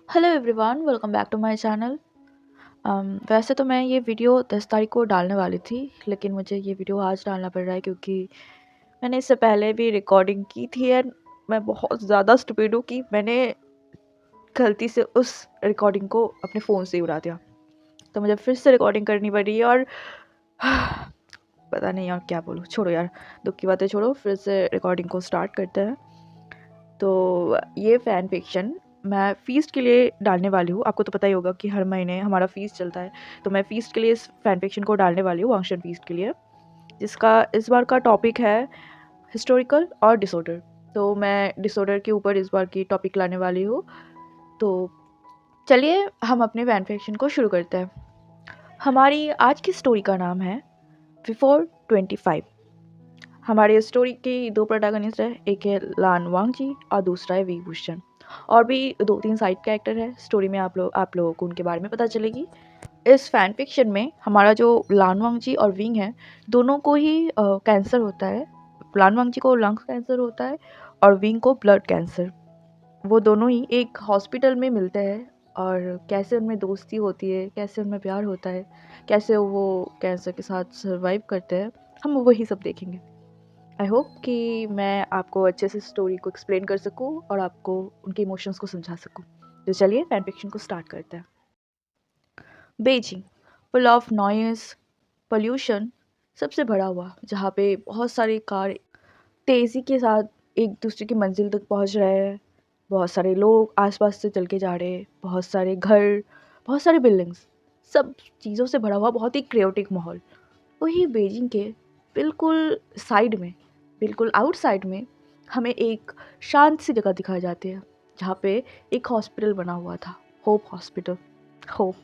Hello everyone, welcome back to my channel. वैसे तो मैं ये वीडियो 10 तारीख को डालने वाली थी, लेकिन मुझे ये वीडियो आज डालना पड़ रहा है क्योंकि मैंने इससे पहले भी रिकॉर्डिंग की थी एंड मैं बहुत ज़्यादा स्टूपिड हूँ कि मैंने गलती से उस रिकॉर्डिंग को अपने फ़ोन से ही उड़ा दिया। तो मुझे फिर से रिकॉर्डिंग करनी पड़ी और पता नहीं और क्या बोलूँ, छोड़ो यार, दुःख की बातें छोड़ो, फिर से रिकॉर्डिंग को स्टार्ट करते हैं। तो ये फ़ैन फ़िक्शन मैं फ़ीस्ट के लिए डालने वाली हूँ। आपको तो पता ही होगा कि हर महीने हमारा फ़ीस्ट चलता है, तो मैं फ़ीस्ट के लिए इस फ़ैन फ़िक्शन को डालने वाली हूँ, वांगशन फ़ीस्ट के लिए, जिसका इस बार का टॉपिक है हिस्टोरिकल और डिसऑर्डर। तो मैं डिसऑर्डर के ऊपर इस बार की टॉपिक लाने वाली हूँ। तो चलिए हम अपने फ़ैन फ़िक्शन को शुरू करते हैं। हमारी आज की स्टोरी का नाम है बिफोर 25। हमारी स्टोरी के दो प्रोटैगनिस्ट है, एक है लान वांगजी और दूसरा है वी भूषण। और भी 2-3 साइड कैरेक्टर है स्टोरी में, आप लोगों को उनके बारे में पता चलेगी। इस फैन फिक्शन में हमारा जो लान वांगजी और विंग है, दोनों को ही कैंसर होता है। लान वांगजी को लंग्स कैंसर होता है और विंग को ब्लड कैंसर। वो दोनों ही एक हॉस्पिटल में मिलते हैं और कैसे उनमें दोस्ती होती है, कैसे उनमें प्यार होता है, कैसे वो कैंसर के साथ सर्वाइव करते हैं, हम वही सब देखेंगे। आई होप कि मैं आपको अच्छे से स्टोरी को एक्सप्लेन कर सकूं और आपको उनके इमोशंस को समझा सकूं। तो चलिए फैन फिक्शन को स्टार्ट करते हैं। Beijing, full of noise, pollution, सबसे भरा हुआ, जहाँ पे बहुत सारी कार तेज़ी के साथ एक दूसरे की मंजिल तक पहुँच रहे हैं, बहुत सारे लोग आसपास से चल के जा रहे हैं, बहुत सारे घर, बहुत सारे बिल्डिंग्स, सब चीज़ों से भरा हुआ बहुत ही क्रियोटिक माहौल। वही बीजिंग के बिल्कुल साइड में, बिल्कुल आउटसाइड में हमें एक शांत सी जगह दिखाई जाती है, जहाँ पे एक हॉस्पिटल बना हुआ था, होप हॉस्पिटल। होप,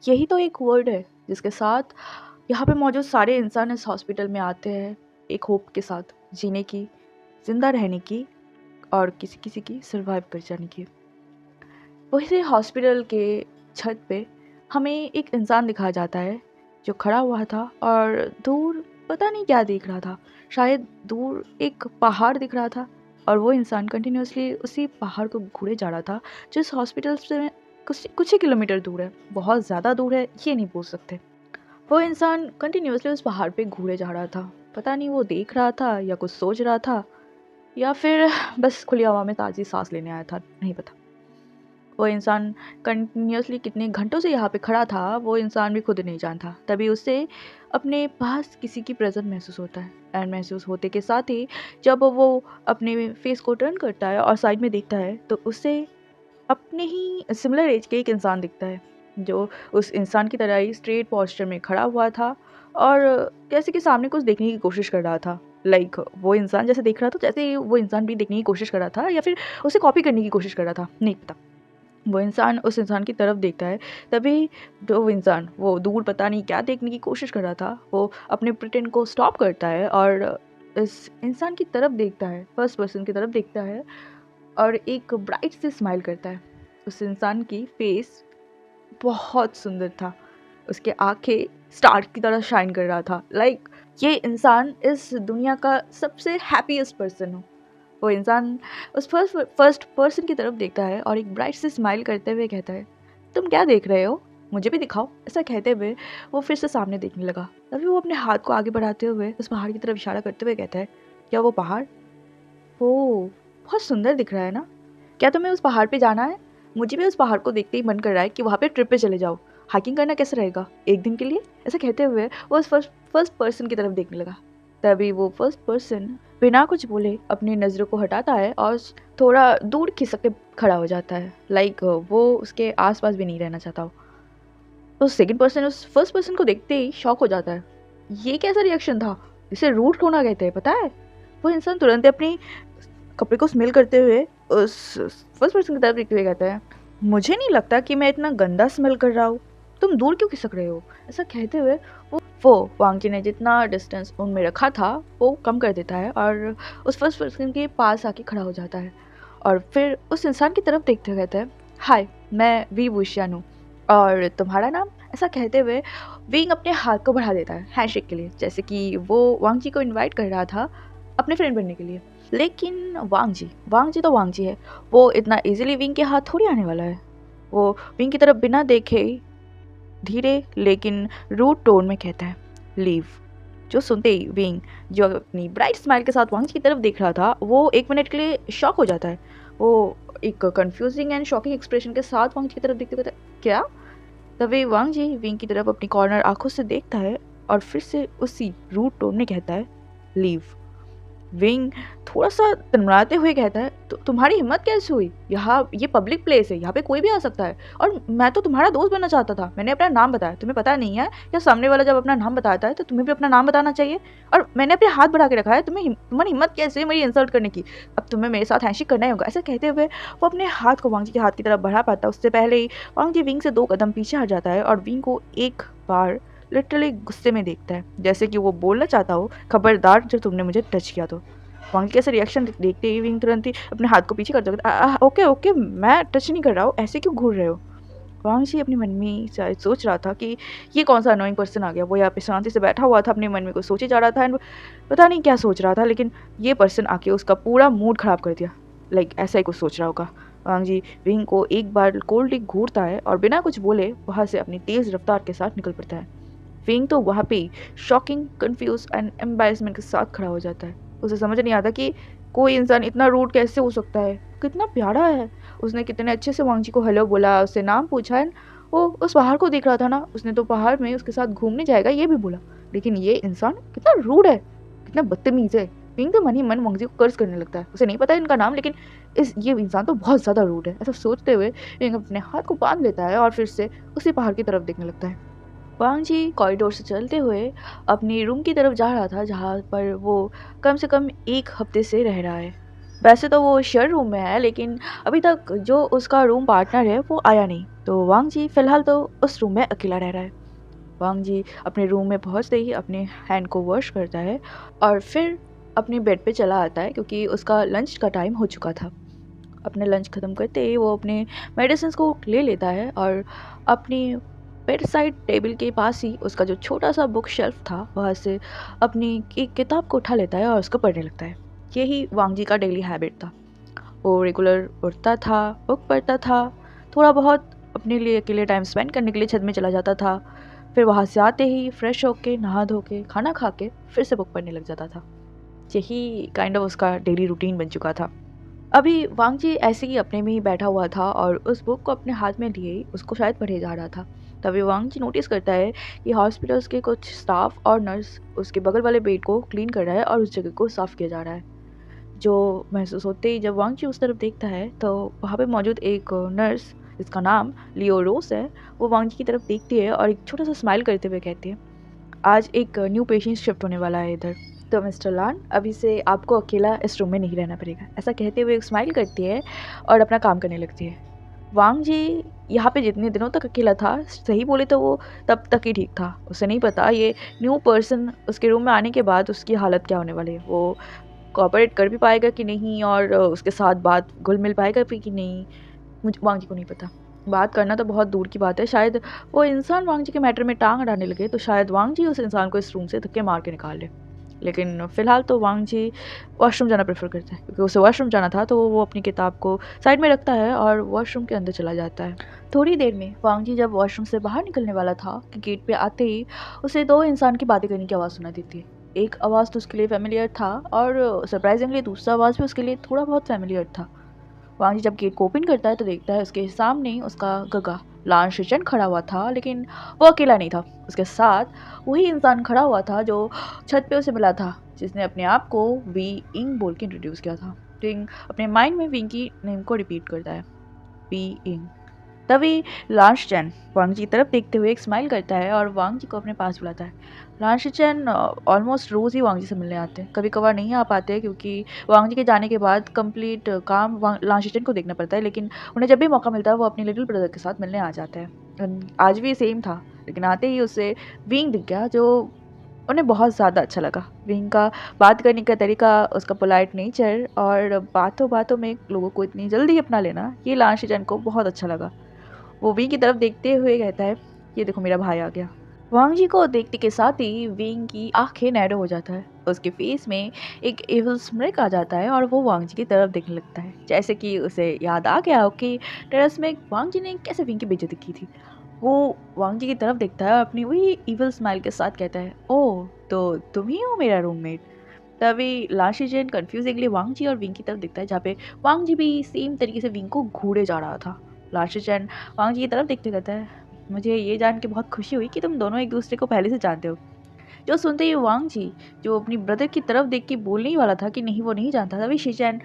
यही तो एक वर्ड है जिसके साथ यहाँ पे मौजूद सारे इंसान इस हॉस्पिटल में आते हैं, एक होप के साथ जीने की, जिंदा रहने की और किसी किसी की सर्वाइव कर जाने की। वैसे हॉस्पिटल के छत पे हमें एक इंसान दिखाया जाता है जो खड़ा हुआ था और दूर पता नहीं क्या देख रहा था। शायद दूर एक पहाड़ दिख रहा था और वो इंसान कंटिन्यूअसली उसी पहाड़ को घूरे जा रहा था, जो इस हॉस्पिटल से कुछ कुछ ही किलोमीटर दूर है। बहुत ज़्यादा दूर है ये नहीं बोल सकते। वो इंसान कंटिन्यूअसली उस पहाड़ पे घूरे जा रहा था। पता नहीं वो देख रहा था या कुछ सोच रहा था, या फिर बस खुली हवा में ताज़ी सांस लेने आया था, नहीं पता। वो इंसान कंटिन्यूअसली कितने घंटों से यहाँ पे खड़ा था, वो इंसान भी खुद नहीं जानता। तभी उसे अपने पास किसी की प्रेजेंस महसूस होता है एंड महसूस होते के साथ ही जब वो अपने फेस को टर्न करता है और साइड में देखता है, तो उसे अपने ही सिमिलर एज के एक इंसान दिखता है, जो उस इंसान की तरह ही स्ट्रेट पोस्चर में खड़ा हुआ था और जैसे कि सामने कुछ देखने की कोशिश कर रहा था। लाइक वो इंसान जैसे देख रहा था, जैसे ही वो इंसान भी देखने की कोशिश कर रहा था या फिर उसे कॉपी करने की कोशिश कर रहा था, नहीं पता। वो इंसान उस इंसान की तरफ देखता है, तभी वो इंसान वो दूर पता नहीं क्या देखने की कोशिश कर रहा था, वो अपने प्रिटेंड को स्टॉप करता है और इस इंसान की तरफ देखता है, फर्स्ट पर्सन की तरफ देखता है और एक ब्राइट से स्माइल करता है। उस इंसान की फेस बहुत सुंदर था, उसके आंखें स्टार की तरह शाइन कर रहा था। लाइक ये इंसान इस दुनिया का सबसे हैप्पीएस्ट पर्सन हो। वो इंसान उस फर्स्ट पर्सन की तरफ देखता है और एक ब्राइट से स्माइल करते हुए कहता है, तुम क्या देख रहे हो, मुझे भी दिखाओ। ऐसा कहते हुए वो फिर से सामने देखने लगा। तभी वो अपने हाथ को आगे बढ़ाते हुए उस पहाड़ की तरफ इशारा करते हुए कहता है, क्या वो पहाड़? ओ, बहुत सुंदर दिख रहा है ना? क्या तुम्हें उस पहाड़ पे जाना है? मुझे भी उस पहाड़ को देखते ही मन कर रहा है कि वहाँ पे ट्रिप पे चले जाओ। हाइकिंग करना कैसा रहेगा एक दिन के लिए? ऐसा कहते हुए वो उस फर्स्ट पर्सन की तरफ देखने लगा। तभी वो फर्स्ट पर्सन बिना कुछ बोले अपनी नज़रों को हटाता है और थोड़ा दूर खिसक के खड़ा हो जाता है। लाइक वो उसके आसपास भी नहीं रहना चाहता हो। तो सेकंड पर्सन उस फर्स्ट पर्सन को देखते ही शॉक हो जाता है। ये कैसा रिएक्शन था? इसे रूट होना कहते हैं, पता है? वो इंसान तुरंत अपनी कपड़े को स्मेल करते हुए उस फर्स्ट पर्सन की तरफ देखते हुए कहता है, मुझे नहीं लगता कि मैं इतना गंदा स्मेल कर रहा हूँ, तुम दूर क्यों खिसक रहे हो? ऐसा कहते हुए वो वांगजी ने जितना डिस्टेंस उनमें रखा था वो कम कर देता है और उस फर्स्ट पर्सन के पास आके खड़ा हो जाता है और फिर उस इंसान की तरफ देखते हुए कहता है, हाय, मैं वी वुशियान हूँ और तुम्हारा नाम? ऐसा कहते हुए विंग अपने हाथ को बढ़ा देता है हैंडशेक के लिए, जैसे कि वो वांगजी को इनवाइट कर रहा था अपने फ्रेंड बनने के लिए। लेकिन वांग जी तो वांग जी है, वो इतना ईज़िली विंग के हाथ थोड़ी आने वाला है। वो विंग की तरफ बिना देखे धीरे लेकिन रूड टोन में कहता है, लीव। जो सुनते ही विंग, जो अपनी ब्राइट स्माइल के साथ वांग जी की तरफ देख रहा था, वो 1 मिनट के लिए शॉक हो जाता है। वो एक कन्फ्यूज़िंग एंड शॉकिंग एक्सप्रेशन के साथ वांग जी की तरफ देखते हुए कहता है, क्या? तभी वांग जी विंग की तरफ अपनी कॉर्नर आँखों से देखता है और फिर से उसी रूड टोन में कहता है, लीव। विंग थोड़ा-सा तड़मड़ाते हुए कहता है, तुम्हारी हिम्मत कैसे हुई? यहाँ ये पब्लिक प्लेस है, यहाँ पे कोई भी आ सकता है और मैं तो तुम्हारा दोस्त बनना चाहता था। मैंने अपना नाम बताया, तुम्हें पता नहीं है या सामने वाला जब अपना नाम बताता है तो तुम्हें भी अपना नाम बताना चाहिए और मैंने अपने हाथ बढ़ा के रखा है, तुम्हारी हिम्मत कैसे हुई मेरी इंसल्ट करने की? अब तुम्हें मेरे साथ हैंडशेक करना ही होगा। ऐसा कहते हुए वो अपने हाथ को वांग जी के हाथ की तरफ बढ़ा पाता, उससे पहले ही वांग जी विंग से 2 कदम पीछे हट जाता है और विंग को एक बार लिटरली गुस्से में देखता है, जैसे कि वो बोलना चाहता हो, खबरदार जब तुमने मुझे टच किया तो। वांग के ऐसे रिएक्शन देखते ही विंग तुरंत ही अपने हाथ को पीछे करता है, ओके ओके, मैं टच नहीं कर रहा हूँ, ऐसे क्यों घूर रहे हो? वांग जी अपने मन में शायद सोच रहा था कि ये कौन सा अनोइंग पर्सन आ गया। वो यहाँ पे शांति से बैठा हुआ था, अपने मन में कुछ सोचे जा रहा था एंड पता नहीं क्या सोच रहा था, लेकिन ये पर्सन आके उसका पूरा मूड खराब कर दिया। लाइक ऐसा ही कुछ सोच रहा होगा। वांग जी विंग को एक बार कोल्डली घूरता है और बिना कुछ बोले वहाँ से अपनी तेज रफ्तार के साथ निकल पड़ता है। विंग तो वहाँ पे शॉकिंग, कंफ्यूज एंड एम्बैरेसमेंट के साथ खड़ा हो जाता है। उसे समझ नहीं आता कि कोई इंसान इतना रूड कैसे हो सकता है, कितना प्यारा है। उसने कितने अच्छे से वांग जी को हेलो बोला, उससे नाम पूछा एंड वो उस पहाड़ को देख रहा था ना, उसने तो पहाड़ में उसके साथ घूमने जाएगा ये भी बोला। लेकिन ये इंसान कितना रूड है, कितना बदतमीज है। विंग तो मन ही मन वांग जी को कर्ज करने लगता है। उसे नहीं पता है इनका नाम, लेकिन ये इंसान तो बहुत ज़्यादा रूड है। ऐसा सोचते हुए विंग अपने हाथ को बांध लेता है और फिर से उसी पहाड़ की तरफ देखने लगता है। वांग जी कॉरिडोर से चलते हुए अपनी रूम की तरफ जा रहा था, जहाँ पर वो कम से कम 1 हफ्ते से रह रहा है। वैसे तो वो शेयर रूम में है, लेकिन अभी तक जो उसका रूम पार्टनर है वो आया नहीं, तो वांग जी फ़िलहाल तो उस रूम में अकेला रह रहा है। वांग जी अपने रूम में पहुँचते ही अपने हैंड को वॉश करता है और फिर अपने बेड पे चला आता है, क्योंकि उसका लंच का टाइम हो चुका था। अपने लंच ख़त्म करते ही वो अपने मेडिसिन्स को ले लेता है और अपनी बेड साइड टेबल के पास ही उसका जो छोटा सा बुक शेल्फ था, वहाँ से अपनी एक किताब को उठा लेता है और उसको पढ़ने लगता है। यही वांग जी का डेली हैबिट था। वो रेगुलर उठता था, बुक पढ़ता था, थोड़ा बहुत अपने लिए अकेले टाइम स्पेंड करने के लिए छत में चला जाता था, फिर वहाँ से आते ही फ्रेश होके, नहा धो के, खाना खा के फिर से बुक पढ़ने लग जाता था। यही काइंड ऑफ उसका डेली रूटीन बन चुका था। अभी वांग जी ऐसे ही अपने में ही बैठा हुआ था और उस बुक को अपने हाथ में लिए ही उसको शायद पढ़े जा रहा था। तभी वांग जी नोटिस करता है कि हॉस्पिटल्स के कुछ स्टाफ और नर्स उसके बगल वाले बेड को क्लीन कर रहा है और उस जगह को साफ़ किया जा रहा है। जो महसूस होते ही जब वांग जी उस तरफ देखता है, तो वहाँ पे मौजूद एक नर्स, जिसका नाम लियो रोस है, वो वांग जी की तरफ देखती है और एक छोटा-सा स्माइल करते हुए कहती है, आज एक न्यू पेशेंट शिफ्ट होने वाला है इधर। तो मिस्टर लान, अभी से आपको अकेला इस रूम में नहीं रहना पड़ेगा। ऐसा कहते हुए एक स्माइल करती है और अपना काम करने लगती है। वांग जी यहाँ पे जितने दिनों तक अकेला था, सही बोले तो वो तब तक ही ठीक था। उसे नहीं पता ये न्यू पर्सन उसके रूम में आने के बाद उसकी हालत क्या होने वाली है। वो कोऑपरेट कर भी पाएगा कि नहीं और उसके साथ बात घुल-मिल पाएगा भी कि नहीं, वांग जी को नहीं पता। बात करना तो बहुत दूर की बात है, शायद वो इंसान वांग जी के मैटर में टाँग अड़ाने लगे, तो शायद वांग जी उस इंसान को इस रूम से धक्के मार के निकाल ले। लेकिन फ़िलहाल तो वांग जी वॉशरूम जाना प्रेफ़र करता है, क्योंकि उसे वॉशरूम जाना था, तो वो अपनी किताब को साइड में रखता है और वॉशरूम के अंदर चला जाता है। थोड़ी देर में वांग जी जब वॉशरूम से बाहर निकलने वाला था कि गेट पे आते ही उसे 2 इंसान की बातें करने की आवाज़ सुनाई देती है। एक आवाज़ तो उसके लिए फ़ैमिलियर था और सरप्राइज़िंगली दूसरा आवाज़ भी उसके लिए थोड़ा बहुत फ़ैमिलियर था। वहाँ से जब गेट को ओपन करता है तो देखता है उसके सामने ही उसका गगा लान शिचन खड़ा हुआ था, लेकिन वो अकेला नहीं था। उसके साथ वही इंसान खड़ा हुआ था जो छत पे उसे मिला था, जिसने अपने आप को वी इंग बोल के इंट्रोड्यूस किया था। विंग अपने माइंड में विंग की नेम को रिपीट करता है, वी इंग। तभी लांशचैन वांग जी की तरफ देखते हुए एक स्माइल करता है और वांग जी को अपने पास बुलाता है। लांशचैन ऑलमोस्ट रोज़ ही वांग जी से मिलने आते हैं, कभी कभार नहीं आ पाते क्योंकि वांग जी के जाने के बाद कंप्लीट काम लांशचैन को देखना पड़ता है, लेकिन उन्हें जब भी मौका मिलता है वो अपने लिटिल ब्रदर के साथ मिलने आ जाते हैं। आज भी सेम था, लेकिन आते ही उसे विंग दिख गया, जो उन्हें बहुत ज़्यादा अच्छा लगा। विंग का बात करने का तरीका, उसका पोलाइट नेचर और बातों बातों में लोगों को इतनी जल्दी अपना लेना, ये लांशचैन को बहुत अच्छा लगा। वो विंग की तरफ देखते हुए कहता है, ये देखो मेरा भाई आ गया। वांग जी को देखते के साथ ही विंग की आंखें नैरो हो जाता है। उसके फेस में एक एविल स्mirk आ जाता है और वो वांग जी की तरफ देखने लगता है, जैसे कि उसे याद आ गया हो कि टेरेस में वांग जी ने कैसे विंग की बेइज्जती की थी। वो वांग जी की तरफ देखता है और अपनी वही इविल स्माइल के साथ कहता है, ओह तो तुम ही हो मेरा रूममेट। तभी लाशी जैन कंफ्यूजिंगली वांग जी और विंग की तरफ दिखता है, जहाँ पे वांग जी भी सेम तरीके से विंग को घूरे जा रहा था। लाशी जैन वांग जी की तरफ देखते कहता है, मुझे ये जान के बहुत खुशी हुई कि तुम दोनों एक दूसरे को पहले से जानते हो। जो सुनते ही वांग जी, जो अपनी ब्रदर की तरफ देख के बोलने ही वाला था कि नहीं वो नहीं जानता, तभी शिचैन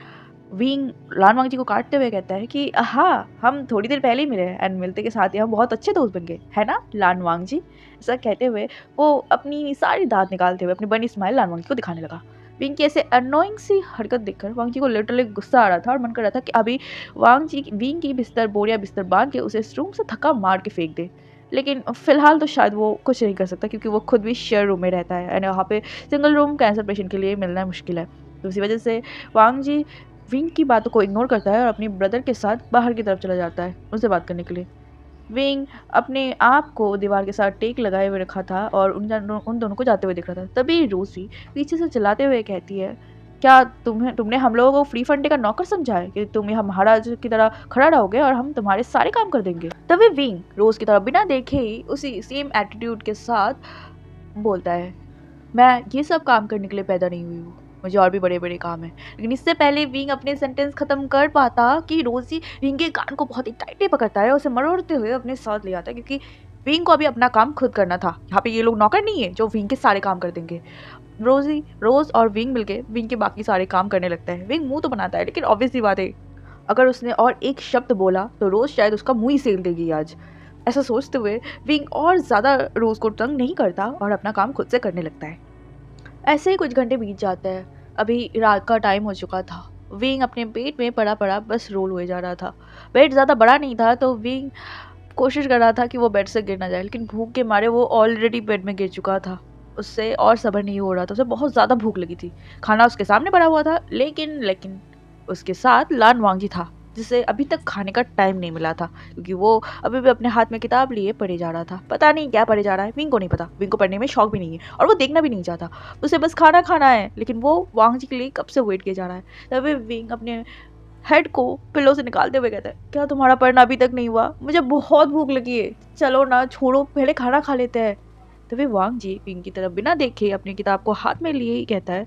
विंग लान वांग जी को काटते हुए कहता है कि हाँ हम थोड़ी देर पहले ही मिले हैं एंड मिलते के साथ ही हम बहुत अच्छे दोस्त बन गए है ना लान वांग जी। ऐसा कहते हुए वो अपनी सारी दांत निकालते हुए अपनी बड़ी स्माइल लान वांग जी को दिखाने लगा। विंग की ऐसे अनोइंग सी हरकत देखकर वांग जी को लिटरली गुस्सा आ रहा था और मन कर रहा था कि अभी वांग जी विंग की बिस्तर बोरिया बिस्तर बांध के उसे इस रूम से थक्का मार के फेंक दे। लेकिन फिलहाल तो शायद वो कुछ नहीं कर सकता क्योंकि वो खुद भी शेयर रूम में रहता है एंड वहाँ पे सिंगल रूम कैंसर पेशेंट के लिए मिलना मुश्किल है। तो इसी वजह से वांग जी विंग की बातों को इग्नोर करता है और अपनी ब्रदर के साथ बाहर की तरफ चला जाता है उनसे बात करने के लिए। विंग अपने आप को दीवार के साथ टेक लगाए हुए रखा था और उन दोनों को जाते हुए दिख रहा था। तभी रूसी पीछे से चिल्लाते हुए कहती है, क्या तुमने हम लोगों को फ्री फंडे का नौकर समझा है कि तुम यहाँ महाराज की तरह खड़ा रहोगे और हम तुम्हारे सारे काम कर देंगे। तभी विंग रोज की तरफ बिना देखे ही उसी सेम एटीट्यूड के साथ बोलता है, मैं ये सब काम करने के लिए पैदा नहीं हुई हूँ, मुझे और भी बड़े-बड़े काम हैं। लेकिन इससे पहले विंग अपने सेंटेंस खत्म कर पाता कि रोज़ी विंग के कान को बहुत ही टाइटली पकड़ता है और उसे मरोड़ते हुए अपने साथ ले आता है क्योंकि विंग को अभी अपना काम खुद करना था। यहाँ पे ये लोग नौकर नहीं है जो विंग के सारे काम कर देंगे। रोज़ और विंग मिलके विंग के बाकी सारे काम करने लगता है। विंग मुँह तो बनाता है लेकिन ऑब्वियस सी बात है, अगर उसने और एक शब्द बोला तो रोज़ शायद उसका मुँह ही सेल देगी आज। ऐसा सोचते हुए विंग और ज़्यादा रोज़ को तंग नहीं करता और अपना काम खुद से करने लगता है। ऐसे ही कुछ घंटे बीत जाते हैं। अभी रात का टाइम हो चुका था। विंग अपने बेड में पड़ा-पड़ा बस रोल हुए जा रहा था। बेड ज़्यादा बड़ा नहीं था तो विंग कोशिश कर रहा था कि वो बेड से गिर ना जाए, लेकिन भूख के मारे वो ऑलरेडी बेड में गिर चुका था। उससे और सब्र नहीं हो रहा था, उसे बहुत ज़्यादा भूख लगी थी। खाना उसके सामने पड़ा हुआ था, लेकिन उसके साथ लान वांगी था, जिसे अभी तक खाने का टाइम नहीं मिला था क्योंकि वो अभी भी अपने हाथ में किताब लिए पढ़े जा रहा था। पता नहीं क्या पढ़े जा रहा है, विंग को नहीं पता। विंग को पढ़ने में शौक भी नहीं है और वो देखना भी नहीं चाहता। उसे बस खाना खाना है, लेकिन वो वांग जी के लिए कब से वेट किया जा रहा है। तभी विंग अपने हेड को पिलो से निकालते हुए कहता है, क्या तुम्हारा पढ़ना अभी तक नहीं हुआ? मुझे बहुत भूख लगी है, चलो ना छोड़ो पहले खाना खा लेते हैं। तभी वांग जी विंग की तरफ बिना देखे अपनी किताब को हाथ में लिए ही कहता है,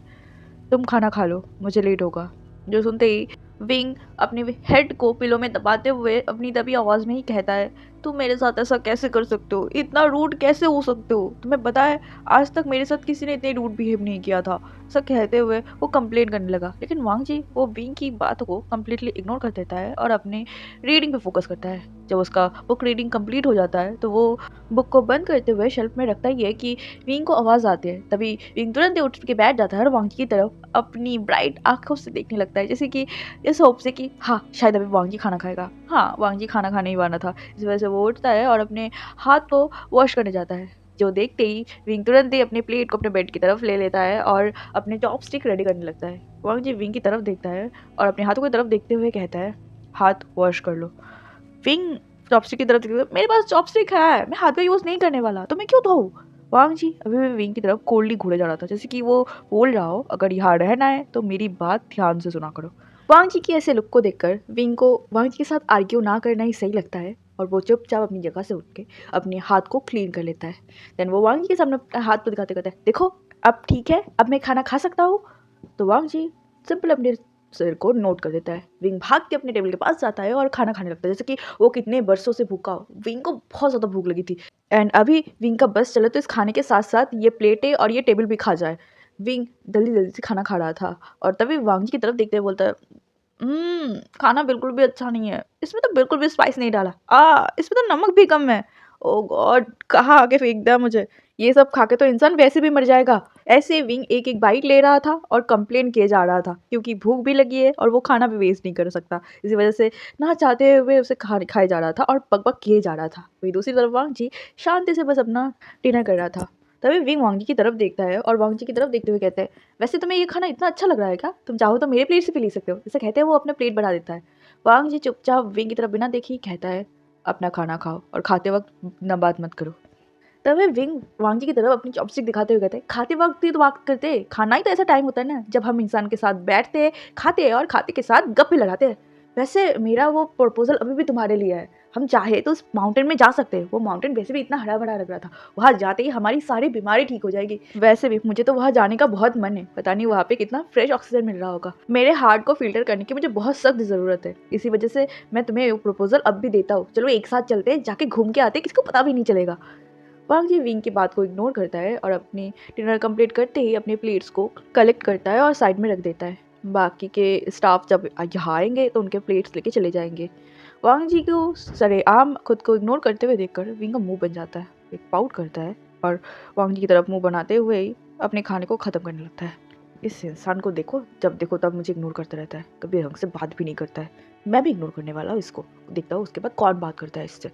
तुम खाना खा लो, मुझे लेट होगा। जो सुनते ही विंग अपने हेड को पिलो में दबाते हुए अपनी दबी आवाज में ही कहता है, तुम मेरे साथ ऐसा कैसे कर सकते हो? इतना रूड कैसे हो सकते हो? तुम्हें पता है आज तक मेरे साथ किसी ने इतने रूड बिहेव नहीं किया था। ऐसा कहते हुए वो कंप्लेन करने लगा, लेकिन वांग जी वो विंग की बातों को कम्प्लीटली इग्नोर कर देता है और अपने रीडिंग पे फोकस करता है। जब उसका बुक रीडिंग कंप्लीट हो जाता है तो वो बुक को बंद करते हुए शेल्फ में रखता ही है कि विंग को आवाज़ आती है। तभी विंग तुरंत ही उठ के बैठ जाता है और वांग जी की तरफ अपनी ब्राइट आँखों से देखने लगता है, जैसे कि इस होप से कि हाँ, शायद अभी वांग जी खाना खाएगा। हाँ, वांग जी खाना खाने ही वाला था। इस वजह से वो उठता है और अपने हाथ को वॉश करने जाता है। जो देखते ही विंग तुरंत ही अपनी प्लेट को अपने बेड की तरफ ले लेता है और अपने चॉपस्टिक रेडी करने लगता है। वांग जी विंग की तरफ देखता है और अपने हाथों की तरफ देखते हुए कहता है, हाथ वॉश कर लो। विंग चॉपस्टिक की तरफ देखते हुए, मेरे पास चॉपस्टिक है, मैं हाथ का यूज़ नहीं करने वाला, तो मैं क्यों धोऊँ? वांग जी अभी भी विंग की तरफ कोल्डली घूरे जा रहा था, जैसे कि वो बोल रहा हो, अगर यहाँ रहना है तो मेरी बात ध्यान से सुना करो। वांग जी के ऐसे लुक को देखकर विंग को वांग जी के साथ आर्ग्यू ना करना ही सही लगता है और वो चुपचाप अपनी जगह से उठ के अपने हाथ को क्लीन कर लेता है। देन वो वांग जी के सामने अपना हाथ को दिखाते कहता है, देखो अब ठीक है, अब मैं खाना खा सकता हूँ। तो वांग जी सिंपल अपने सिर को नोट कर देता है। विंग भाग के अपने टेबल के पास जाता है और खाना खाने लगता है, जैसे कि वो कितने बरसों से भूखा हो। विंग को बहुत ज़्यादा भूख लगी थी एंड अभी विंग का बस चले तो इस खाने के साथ साथ ये प्लेटें और ये टेबल भी खा जाए। विंग जल्दी जल्दी से खाना खा रहा था और तभी वांग जी की तरफ देखते हुए बोलता है, खाना बिल्कुल भी अच्छा नहीं है। इसमें तो बिल्कुल भी स्पाइस नहीं डाला। इसमें तो नमक भी कम है। ओह गॉड! कहाँ आके फेंक दिया मुझे। ये सब खा के तो इंसान वैसे भी मर जाएगा। ऐसे विंग एक-एक बाइट ले रहा था और कंप्लेन किए जा रहा था क्योंकि भूख भी लगी है और वो खाना भी वेस्ट नहीं कर सकता। इसी वजह से ना चाहते हुए उसे खाया जा रहा था और बक-बक किए जा रहा था। वहीं दूसरी तरफ वांग जी शांति से बस अपना डिनर कर रहा था। तभी विंग वांग जी की तरफ देखता है और वांग जी की तरफ देखते हुए कहता है, वैसे तुम्हें ये खाना इतना अच्छा लग रहा है क्या? तुम चाहो तो मेरे प्लेट से भी ले सकते हो। ऐसा कहते हुए वो अपना प्लेट बढ़ा देता है। वांग जी चुपचाप विंग की तरफ बिना देखे ही कहता है, अपना खाना खाओ और खाते वक़्त ना बात मत करो। तब वे विंग वांग जी की तरफ अपनी चॉपस्टिक दिखाते हुए कहते, खाते वक्त ही तो बात करते, खाना ही तो ऐसा टाइम होता है ना जब हम इंसान के साथ बैठते, खाते और खाते के साथ गप्पे लड़ाते हैं। वैसे मेरा वो प्रपोजल अभी भी तुम्हारे लिए है, हम चाहे तो उस माउंटेन में जा सकते हैं। वो माउंटेन वैसे भी इतना हरा भरा लग रहा था, वहाँ जाते ही हमारी सारी बीमारी ठीक हो जाएगी। वैसे भी मुझे तो वहाँ जाने का बहुत मन है, पता नहीं वहाँ पे कितना फ्रेश ऑक्सीजन मिल रहा होगा। मेरे हार्ट को फिल्टर करने की मुझे बहुत सख्त ज़रूरत है, इसी वजह से मैं तुम्हें प्रपोजल अब भी देता हूँ। चलो एक साथ चलते हैं, जाके घूम के आते, किसको पता भी नहीं चलेगा। वांग जी विंग की बात को इग्नोर करता है और अपनी डिनर कंप्लीट करते ही अपने प्लेट्स को कलेक्ट करता है और साइड में रख देता है। बाकी के स्टाफ जब यहाँ आएंगे तो उनके प्लेट्स लेके चले जाएंगे। वांग जी को सरेआम खुद को इग्नोर करते हुए देखकर विंग का मुंह बन जाता है, एक पाउट करता है और वांग जी की तरफ मुंह बनाते हुए ही अपने खाने को ख़त्म करने लगता है। इस इंसान को देखो, जब देखो तब मुझे इग्नोर करता रहता है, कभी ढंग से बात भी नहीं करता है। मैं भी इग्नोर करने वाला हूँ इसको, देखता हूँ उसके बाद कौन बात करता है इससे।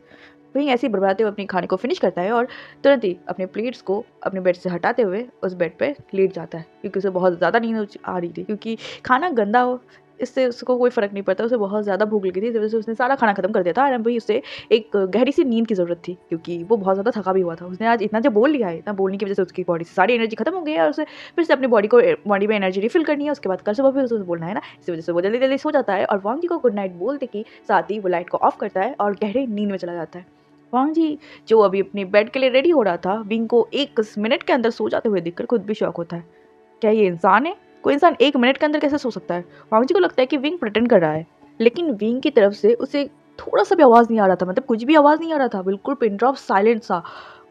वहीं ऐसे ही बड़बड़ाते हुए अपने खाने को फिनिश करता है और तुरंत ही अपने प्लेट्स को अपने बेड से हटाते हुए उस बेड पे लेट जाता है, क्योंकि उसे बहुत ज़्यादा नींद आ रही थी। क्योंकि खाना गंदा हो इससे उसको कोई फ़र्क नहीं पड़ता, उसे बहुत ज़्यादा भूख लगी थी, इस वजह से उसने सारा खाना खत्म कर दिया था। और वही उसे एक गहरी सी नींद की ज़रूरत थी, क्योंकि वो बहुत ज़्यादा थका भी हुआ था। उसने आज इतना जो बोल लिया है, इतना बोलने की वजह से उसकी बॉडी से सारी एनर्जी खत्म हो गई है और उसे फिर से अपनी बॉडी में एनर्जी रिफिल करनी है। उसके बाद कल सुबह फिर उसे बोलना है ना, इस वजह से वो जल्दी जल्दी सो जाता है और वांग जी को गुड नाइट बोलते कि साथ ही वो लाइट को ऑफ करता है और गहरी नींद में चला जाता है। वांग जी जो अभी अपने बेड के लिए रेडी हो रहा था, विंग को 1 मिनट के अंदर सो जाते हुए देखकर खुद भी शॉक होता है। क्या ये इंसान है? कोई इंसान 1 मिनट के अंदर कैसे सो सकता है? वांग जी को लगता है कि विंग प्रिटेंड कर रहा है, लेकिन विंग की तरफ से उसे थोड़ा सा भी आवाज़ नहीं आ रहा था, मतलब कुछ भी आवाज़ नहीं आ रहा था, बिल्कुल पिन ड्रॉप साइलेंट सा।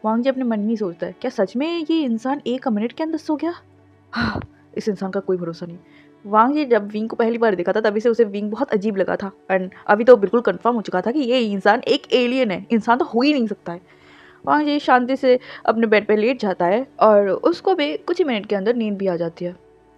वांग जी अपने मन में ही सोचता है, क्या सच में ये इंसान 1 मिनट के अंदर सो गया? हाँ, इस इंसान का कोई भरोसा नहीं। वांग जी जब विंग को पहली बार देखा था तभी से उसे विंग बहुत अजीब लगा था, एंड अभी तो बिल्कुल कंफर्म हो चुका था कि ये इंसान एक एलियन है, इंसान तो हो ही नहीं सकता है। वांग जी शांति से अपने बेड पे लेट जाता है और उसको भी कुछ ही मिनट के अंदर नींद भी आ जाती है।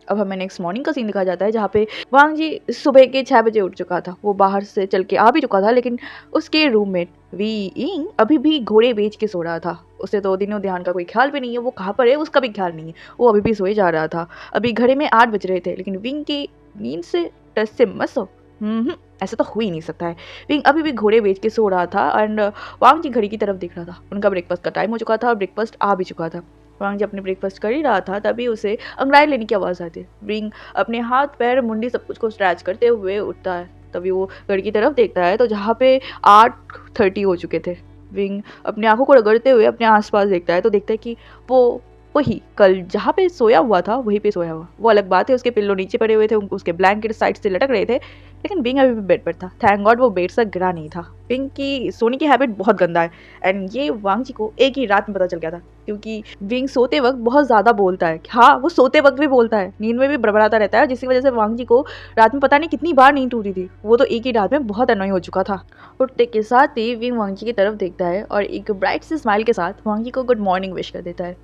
अब हमें नेक्स्ट मॉर्निंग का सीन दिखाया जाता है, जहाँ पे वांग जी सुबह के 6 बजे उठ चुका था। वो बाहर से चल के आ भी चुका था, लेकिन उसके रूममेट वी इंग अभी भी घोड़े बेच के सो रहा था। उसे तो दिनों ध्यान का कोई ख्याल भी नहीं है, वो कहाँ पर है उसका भी ख्याल नहीं है, वो अभी भी सोए जा रहा था। अभी घड़ी में 8 बज रहे थे, लेकिन विंग की नींद से टस से मत सो। ऐसा तो हो ही नहीं सकता है। विंग अभी भी घोड़े बेच के सो रहा था एंड वांग जी घड़ी की तरफ देख रहा था। उनका ब्रेकफास्ट का टाइम हो चुका था और ब्रेकफास्ट आ भी चुका था। वांग जी अपने ब्रेकफास्ट कर ही रहा था, तभी उसे अंगड़ाई लेने की आवाज़ आती है। विंग अपने हाथ पैर मुंडी सब कुछ को स्ट्रैच करते हुए उठता है। तभी वो घड़ी की तरफ देखता है तो जहाँ पे 8:30 हो चुके थे। विंग अपनी आंखों को रगड़ते हुए अपने आसपास देखता है तो देखता है कि वो वही कल जहाँ पे सोया हुआ था वहीं पे सोया हुआ। वो अलग बात है, उसके पिल्लो नीचे पड़े हुए थे, उसके ब्लैंकेट साइड से लटक रहे थे, लेकिन बिंग अभी भी बेड पर था। थैंक गॉड वो बेड से गिरा नहीं था। बिंग की सोने की हैबिट बहुत गंदा है एंड ये वांग जी को एक ही रात में पता चल गया था, क्योंकि बिंग सोते वक्त बहुत ज़्यादा बोलता है। हाँ, वो सोते वक्त भी बोलता है, नींद में भी बड़बड़ाता रहता है, जिसकी वजह से वांग जी को रात में पता नहीं कितनी बार नींद टूटी थी। वो तो एक ही रात में बहुत अनोई हो चुका था। उठते के साथ ही विंग वांग जी की तरफ देखता है और एक ब्राइट से स्माइल के साथ वांग जी को गुड मॉर्निंग विश कर देता है।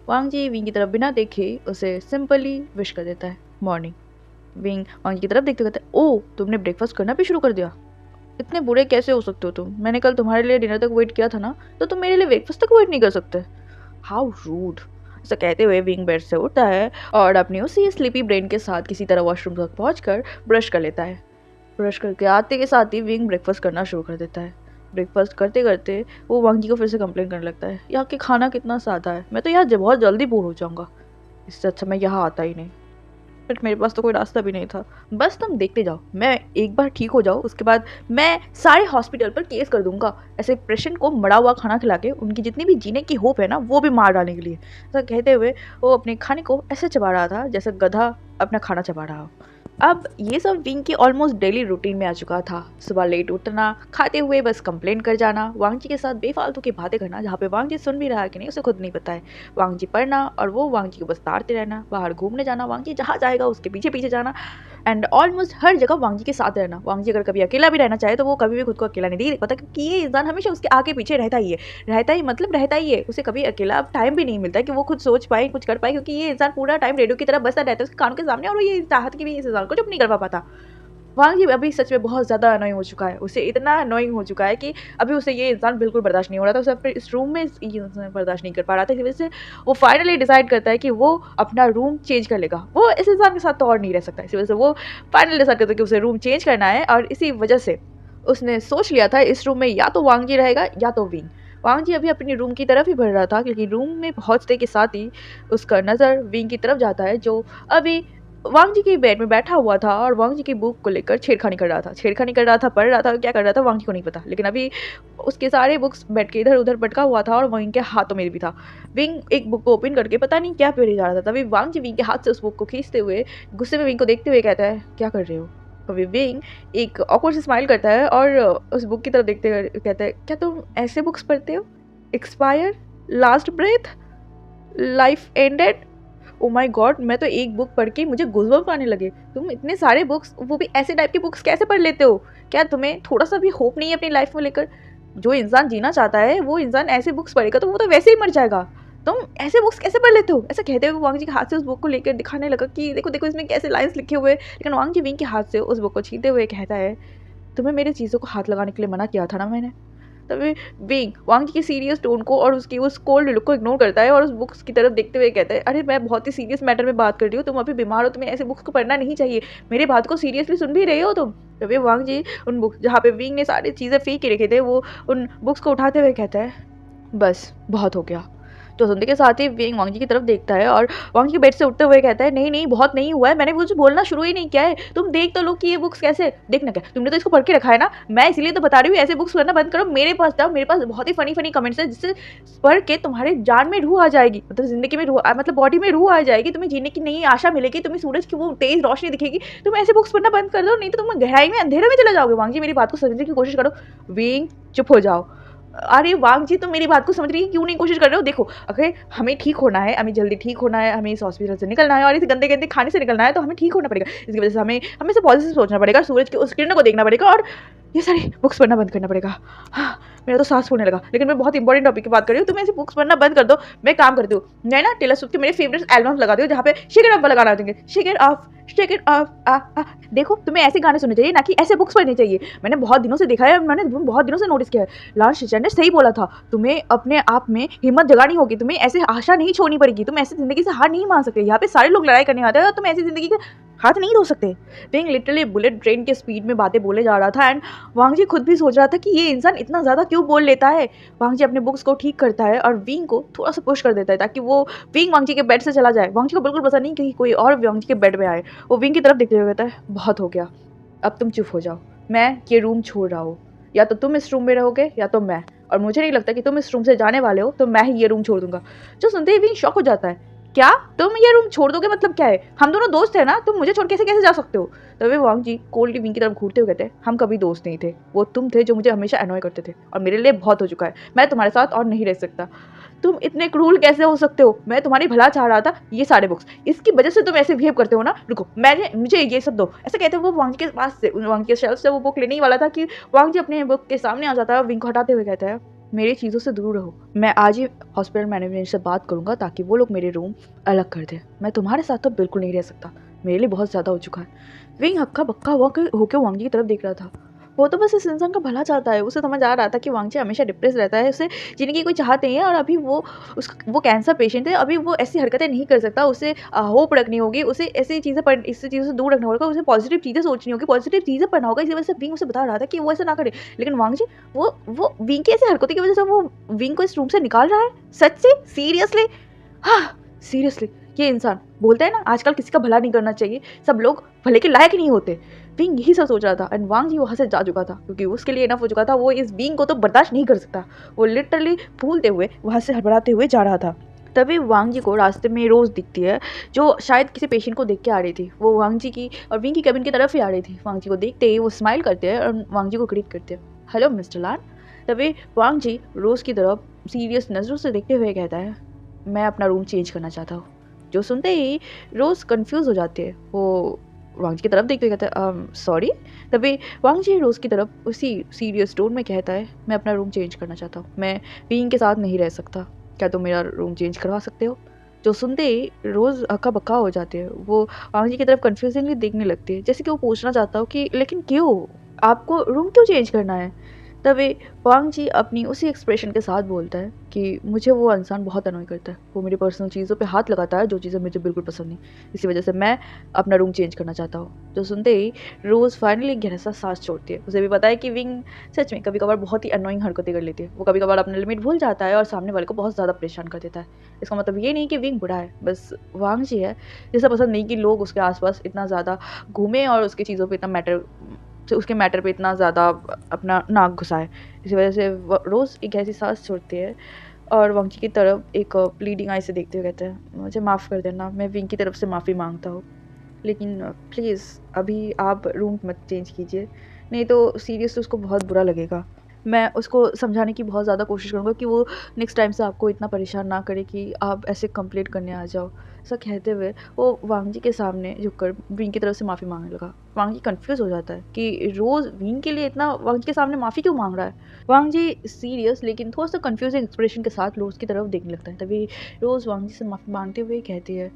वांग जी विंग की तरफ बिना देखे उसे सिंपली विश कर देता है, मॉर्निंग। विंग वांग जी की तरफ देखते कहते हैं, ओह तुमने ब्रेकफास्ट करना भी शुरू कर दिया, इतने बुरे कैसे हो सकते हो तुम? मैंने कल तुम्हारे लिए डिनर तक वेट किया था ना, तो तुम मेरे लिए ब्रेकफास्ट तक वेट नहीं कर सकते? How rude. ऐसा कहते हुए विंग बेड से उठता है और अपनी उसी स्लीपी ब्रेन के साथ किसी तरह वॉशरूम तक पहुंचकर ब्रश कर लेता है। ब्रश करके आते के साथ ही विंग ब्रेकफास्ट करना शुरू कर देता है। ब्रेकफास्ट करते करते वो वांग जी को फिर से कंप्लेन करने लगता है, यहाँ के खाना कितना सादा है, मैं तो यहाँ बहुत जल्दी बोर हो जाऊँगा, इससे अच्छा मैं यहाँ आता ही नहीं। बट मेरे पास तो कोई रास्ता भी नहीं था, बस तुम देखते जाओ, मैं एक बार ठीक हो जाऊँ उसके बाद मैं सारे हॉस्पिटल पर केस कर दूंगा, ऐसे पेशेंट को मरा हुआ खाना खिला के उनकी जितनी भी जीने की होप है ना वो भी मार डालने के लिए। ऐसा कहते हुए वो अपने खाने को ऐसे चबा रहा था जैसे गधा अपना खाना चबा रहा हो। अब ये सब विंग की ऑलमोस्ट डेली रूटीन में आ चुका था। सुबह लेट उठना, खाते हुए बस कंप्लेन कर जाना, वांग जी के साथ बेफालतू की बातें करना जहाँ पे वांग जी सुन भी रहा है कि नहीं उसे खुद नहीं पता है, वांग जी पढ़ना और वो वांग जी को बस ताड़ते रहना, बाहर घूमने जाना, वांग जी जहाँ जाएगा उसके पीछे पीछे जाना, एंड ऑलमोस्ट हर जगह वांग जी के साथ रहना। वांग जी अगर कभी अकेला भी रहना चाहे तो वो कभी भी खुद को अकेला नहीं देख पाता, क्योंकि ये इंसान हमेशा उसके आगे पीछे रहता ही है, रहता ही मतलब रहता ही है। उसे कभी अकेला टाइम भी नहीं मिलता कि वो खुद सोच पाए, कुछ कर पाए, क्योंकि ये इंसान पूरा टाइम रेडियो की तरह बसता रहता है उसके कानों के सामने और वो ये चाहत की भी इस इंसान को चुप नहीं कर पाता। वांग जी अभी सच में बहुत ज़्यादा अनोइंग हो चुका है, उसे इतना अनोइंग हो चुका है कि अभी उसे ये इंसान बिल्कुल बर्दाश्त नहीं हो रहा था, उसे अपने इस रूम में ये इंसान बर्दाश्त नहीं कर पा रहा था। इसी वजह से वो फाइनली डिसाइड करता है कि वो अपना रूम चेंज कर लेगा, वो इस इंसान के साथ तो और नहीं रह सकता। इसी वजह से वो फाइनली डिसाइड करता है कि उसे रूम चेंज करना है और इसी वजह से उसने सोच लिया था इस रूम में या तो वांग जी रहेगा या तो विंग। वांग जी अभी अपने रूम की तरफ ही बढ़ रहा था, क्योंकि रूम में पहुँचते के साथ ही उसका नज़र विंग की तरफ जाता है, जो अभी वांग जी के बेड में बैठा हुआ था और वांग जी की बुक को लेकर छेड़खानी कर रहा था। छेड़खानी कर रहा था, पढ़ रहा था, क्या कर रहा था वांग जी को नहीं पता। लेकिन अभी उसके सारे बुक्स बेड के इधर-उधर पटका हुआ था और विंग के हाथों में भी था। विंग एक बुक को ओपन करके पता नहीं क्या पढ़े जा रहा था। तभी वांग जी विंग के हाथ से उस बुक को खींचते हुए गुस्से में विंग को देखते हुए कहता है, "क्या कर रहे हो?" अभी विंग एक ऑकवर्ड सी स्माइल करता है और उस बुक की तरफ देखते हुए कहता है, "क्या तुम ऐसे बुक्स पढ़ते हो? Expire, last breath, life ended, oh my god, मैं तो एक बुक पढ़ के मुझे गूज़बम्प्स आने लगे। तुम इतने सारे बुक्स, वो भी ऐसे टाइप की बुक्स कैसे पढ़ लेते हो? क्या तुम्हें थोड़ा-सा भी होप नहीं है अपनी लाइफ को लेकर? जो इंसान जीना चाहता है, वो इंसान ऐसे बुक्स पढ़ेगा तो वो तो वैसे ही मर जाएगा। तुम ऐसे बुक्स कैसे पढ़ लेते हो?" ऐसा कहते हुए वांग जी के हाथ से उस बुक को लेकर दिखाने लगा कि देखो, देखो इसमें कैसे लाइन्स लिखे हुए हैं। लेकिन वांग जी विंग के हाथ से उस बुक को छीनते हुए कहता है, "तुम्हें मेरी चीज़ों को हाथ लगाने के लिए मना किया था ना मैंने?" तभी विंग वांग जी की सीरियस टोन को और उसकी उस कोल्ड लुक को इग्नोर करता है और उस बुक्स की तरफ देखते हुए कहता है, "अरे मैं बहुत ही सीरियस मैटर में बात कर रही हूँ, तुम अभी बीमार हो, तुम्हें ऐसे बुक्स को पढ़ना नहीं चाहिए। मेरी बात को सीरियसली सुन भी रही हो तुम?" तभी वांग जी उन बुक्स जहाँ पे विंग ने सारी चीज़ें फेंक के रखे थे, वो उन बुक्स को उठाते हुए कहता है, "बस बहुत हो गया।" तो सुनते के साथ ही विंग वांग जी की तरफ देखता है और वांग जी बेड से उठते हुए कहता है, "नहीं, नहीं, बहुत नहीं हुआ है, मैंने कुछ बोलना शुरू ही नहीं किया है। तुम देख तो लो कि ये बुक्स कैसे, देखना क्या, तुमने तो इसको पढ़ के रखा है ना, मैं इसीलिए तो बता रही हूँ ऐसे बुक्स पढ़ना बंद करो, मेरे पास जाओ, मेरे पास बहुत ही फनी-फनी कमेंट्स हैं जिससे पढ़ के तुम्हारे जान में रूह आ जाएगी, मतलब ज़िंदगी में रूह मतलब बॉडी में रूह आ जाएगी, तुम्हें जीने की नई आशा मिलेगी, तुम्हें सूरज की वो तेज़ रोशनी दिखेगी। तुम ऐसे बुक्स पढ़ना बंद कर दो, नहीं तो तुम गहराई में, अंधेरे में चले जाओगे। वांग जी मेरी बात को समझने की कोशिश करो।" विंग चुप हो जाओ। अरे वांग जी, तुम मेरी बात को समझ रही है, क्यों नहीं कोशिश कर रहे हो? देखो, अगर हमें ठीक होना है, हमें जल्दी ठीक होना है, हमें इस हॉस्पिटल से निकलना है और इस गंदे-गंदे खाने से निकलना है, तो हमें ठीक होना पड़ेगा। इसकी वजह से हमें हमेशा पॉज़िटिव सोचना पड़ेगा, सूरज की उस किरणों को देखना पड़ेगा और ये सारी बुक्स पढ़ना बंद करना पड़ेगा। हाँ, मेरा तो साँस फूलने लगा। लेकिन मैं बहुत इंपॉर्टेंट टॉपिक की बात कर रही हूँ, तुम ऐसी बुक्स पढ़ना बंद कर दो। मैं एक काम करती हूँ, मैं ना टेलर स्विफ्ट के मेरे फेवरेट एल्बम्स लगाती हूँ, जहाँ पे शेक इट ऑफ वाला गाना होता है, shake it of, shake it of, देखो, तुम्हें ऐसे गाने सुनने चाहिए, ना कि ऐसे बुक्स पढ़नी चाहिए। मैंने बहुत दिनों से देखा है, मैंने बहुत दिनों से नोटिस किया है। लॉरेंस टिचर ने सही बोला था, तुम्हें अपने आप में हिम्मत जगानी होगी, तुम्हें ऐसे आशा नहीं छोड़नी पड़ेगी, तुम ऐसे ज़िंदगी से हार नहीं मान सकते। यहाँ पे सारे लोग लड़ाई करने आते हैं और तुम ऐसी ज़िंदगी के हाथ नहीं धो सकते। विंग लिटरली बुलेट ट्रेन के स्पीड में बातें बोले जा रहा था एंड वांग जी खुद भी सोच रहा था कि ये इंसान इतना ज़्यादा क्यों बोल लेता है। वांग जी अपने बुक्स को ठीक करता है और विंग को थोड़ा-सा पुश कर देता है ताकि वो विंग वांग जी के बेड से चला जाए। वांग जी को बिल्कुल पसंद नहीं कि कोई और वांग जी के बेड में आए। वो विंग की तरफ देखते हुए कहता है, "बहुत हो गया, अब तुम चुप हो जाओ। मैं ये रूम छोड़ रहा हूँ। या तो तुम इस रूम में रहोगे या तो मैं। और मुझे नहीं लगता कि तुम इस रूम से जाने वाले हो, तो मैं ही ये रूम छोड़ दूँगा।" जो सुनते ही विंग शॉक हो जाता है। "क्या? तुम ये रूम छोड़ दोगे मतलब क्या है? हम दोनों दोस्त हैं ना, तुम मुझे छोड़ के ऐसे कैसे जा सकते हो?" तभी वांग जी कोल्डली विंग की तरफ घूरते हुए कहते हैं, "हम कभी दोस्त नहीं थे। वो तुम थे जो मुझे हमेशा अनॉय करते थे और मेरे लिए बहुत हो चुका है। मैं तुम्हारे साथ और नहीं रह सकता। तुम इतने क्रूल कैसे हो सकते हो? मैं तुम्हारी भला चाह रहा था, ये सारे बुक्स, इसकी वजह से तुम ऐसे बिहेव करते हो ना? रुको, मुझे ये सब दो।" ऐसे कहते हुए वो वांग जी के पास से, वांग जी के शेल्फ से वो बुक लेने ही वाला था कि वांग जी अपने बुक के सामने आ जाता है और विंग को हटाते हुए कहता है, "मेरी चीज़ों से दूर रहो। मैं आज ही हॉस्पिटल मैनेजमेंट से बात करूँगा ताकि वो लोग मेरे रूम अलग कर दें। मैं तुम्हारे साथ तो बिल्कुल नहीं रह सकता। मेरे लिए बहुत ज़्यादा हो चुका है।" विंग हक्का-बक्का होके वांग जी की तरफ देख रहा था। वो तो बस इस इंसान का भला चाहता है। उसे समझ आ रहा था कि वांग जी हमेशा डिप्रेस रहता है, उसे जीने की कोई चाहत नहीं है और अभी वो कैंसर पेशेंट है, अभी वो ऐसी हरकतें नहीं कर सकता। उसे होप रखनी होगी, उसे ऐसी चीज़ें इससे चीज़ों से दूर रखना होगा, उसे पॉजिटिव चीज़ें सोचनी होगी, पॉजिटिव चीज़ें पढ़ना होगा। इसी वजह से विंग उसे बता रहा था कि वो ऐसा ना करे। लेकिन वांग जी वो विंग की ऐसी हरकतों की वजह से वो विंग को इस रूम से निकाल रहा है? सच से? सीरियसली? हाँ, सीरियसली ये इंसान बोलता है ना, आजकल किसी का भला नहीं करना चाहिए, सब लोग भले के लायक नहीं होते। विंग यही सब सोच रहा था एंड वांग जी वहाँ से जा चुका था क्योंकि उसके लिए इनफ हो चुका था। वो इस विंग को तो बर्दाश्त नहीं कर सकता। वो लिटरली फूलते हुए वहाँ से हड़बड़ाते हुए जा रहा था। तभी वांग जी को रास्ते में रोज़ दिखती है, जो शायद किसी पेशेंट को देख के आ रही थी। वो वांग जी की और विंग की केबिन की तरफ ही आ रही थी। वांग जी को देखते ही वो स्माइल करते हैं और वांग जी को ग्रीट करते हैं, "हेलो मिस्टर लान।" तभी वांग जी रोज़ की तरफ सीरियस नज़रों से देखते हुए कहता है, "मैं अपना रूम चेंज करना चाहता हूँ।" जो सुनते ही रोज़ कन्फ्यूज़ हो जाती है। वो वांग जी की तरफ देखते हुए कहता है, सॉरी?" तभी वांग जी रोज़ की तरफ उसी सीरियस टोन में कहता है, "मैं अपना रूम चेंज करना चाहता हूँ। मैं विंग के साथ नहीं रह सकता। क्या तुम मेरा रूम चेंज करवा सकते हो?" जो सुनते ही रोज़ हक्का-बक्का हो जाती है। वो वांग जी की तरफ कन्फ्यूज़िंगली देखने लगती है, जैसे कि वो पूछना चाहता हो कि लेकिन क्यों? आपको रूम क्यों चेंज करना है? तभी वांग जी अपनी उसी एक्सप्रेशन के साथ बोलता है कि मुझे वो इंसान बहुत अनॉय करता है, वो मेरी पर्सनल चीज़ों पे हाथ लगाता है जो चीज़ें मुझे बिल्कुल पसंद नहीं, इसी वजह से मैं अपना रूम चेंज करना चाहता हूँ। तो सुनते ही रोज़ फाइनली गहरा सा सांस छोड़ती है। उसे भी पता है कि विंग सच में कभी कभार बहुत ही अनोइंग हरकतें कर लेती है, वो कभी कभार अपना लिमिट भूल जाता है और सामने वाले को बहुत ज़्यादा परेशान कर देता है। इसका मतलब ये नहीं कि विंग बुरा है, बस वांग जी है जिसे पसंद नहीं कि लोग उसके आसपास इतना ज़्यादा घूमें और उसकी चीज़ों पे इतना मैटर, उसके मैटर पे इतना ज़्यादा अपना नाक घुसाए। इसी वजह से रोज़ एक ऐसी सांस छोड़ती है और वांग की तरफ एक प्लीडिंग आई से देखते हुए कहते हैं, मुझे माफ़ कर देना, मैं विंग की तरफ से माफ़ी मांगता हूँ, लेकिन प्लीज़ अभी आप रूम मत चेंज कीजिए, नहीं तो सीरियसली उसको बहुत बुरा लगेगा। मैं उसको समझाने की बहुत ज़्यादा कोशिश करूँगा कि वो नेक्स्ट टाइम से आपको इतना परेशान ना करे कि आप ऐसे कंप्लेंट करने आ जाओ। ऐसा कहते हुए वो वांग जी के सामने झुककर विंग की तरफ से माफ़ी माँगने लगा। वांग जी कन्फ्यूज़ हो जाता है कि रोज़ विंग के लिए इतना वांग जी के सामने माफ़ी क्यों माँग रहा है? वांग जी सीरियस लेकिन थोड़ा-सा कन्फ्यूज़िंग एक्सप्रेशन के साथ रोज़ की तरफ देखने लगता है। तभी रोज़ वांग जी से माफ़ी माँगते हुए कहती है,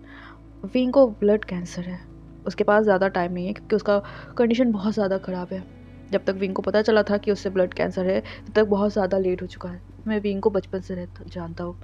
विंग को ब्लड कैंसर है। उसके पास ज़्यादा टाइम नहीं है क्योंकि उसका कंडीशन बहुत ज़्यादा ख़राब है। जब तक विंग को पता चला था कि उससे ब्लड कैंसर है, तब तक बहुत ज़्यादा लेट हो चुका है। मैं विंग को बचपन से जानता हूँ।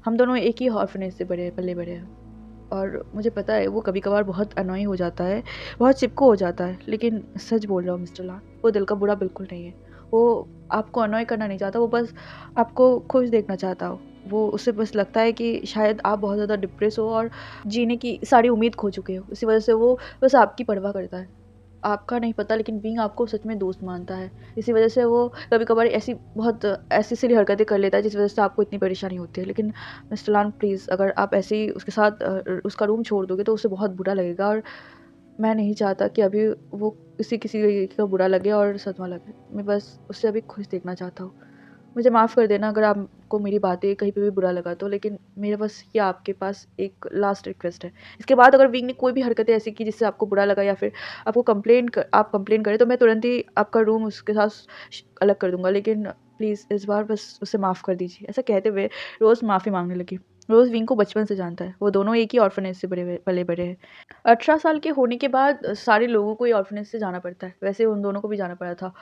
हम दोनों एक ही ऑर्फनेज से पले-बड़े हैं और मुझे पता है वो कभी-कभार बहुत अनोइंग हो जाता है, बहुत चिपकू हो जाता है। लेकिन सच बोल रहा हूँ मिस्टर लाल, वो दिल का बुरा बिल्कुल नहीं है। वो आपको अनॉय करना नहीं चाहता, वो बस आपको खुश देखना चाहता हो। वो उसे बस लगता है कि शायद आप बहुत ज़्यादा डिप्रेस हो और जीने की सारी उम्मीद खो चुके हो। इसी वजह से वो बस आपकी परवाह करता है। आपका नहीं पता लेकिन विंग आपको सच में दोस्त मानता है। इसी वजह से वो कभी-कभार ऐसी सिली हरकतें कर लेता है जिस वजह से आपको इतनी परेशानी होती है। लेकिन मिस्टर लान प्लीज़ अगर आप ऐसे ही उसके साथ उसका रूम छोड़ दोगे तो उसे बहुत बुरा लगेगा और मैं नहीं चाहता कि अभी वो किसी का बुरा लगे और सदमा लगे। मैं बस उसे अभी खुश देखना चाहता हूँ। मुझे माफ़ कर देना अगर आपको मेरी बातें कहीं पे भी बुरा लगा तो, लेकिन मेरा बस ये आपके पास एक लास्ट रिक्वेस्ट है। इसके बाद अगर विंग ने कोई भी हरकतें ऐसी की जिससे आपको बुरा लगा या फिर आप कंप्लेन करें तो मैं तुरंत ही आपका रूम उसके साथ अलग कर दूँगा। लेकिन प्लीज़ इस बार बस उसे माफ़ कर दीजिए। ऐसा कहते हुए रोज़ माफ़ी माँगने लगी। रोज़ विंग को बचपन से जानता है। वो दोनों एक ही ऑर्फनेज से पले-बड़े हैं। 18 साल के होने के बाद सारे लोगों को ही ऑर्फनेज से जाना पड़ता है। वैसे उन दोनों को भी जाना पड़ा था।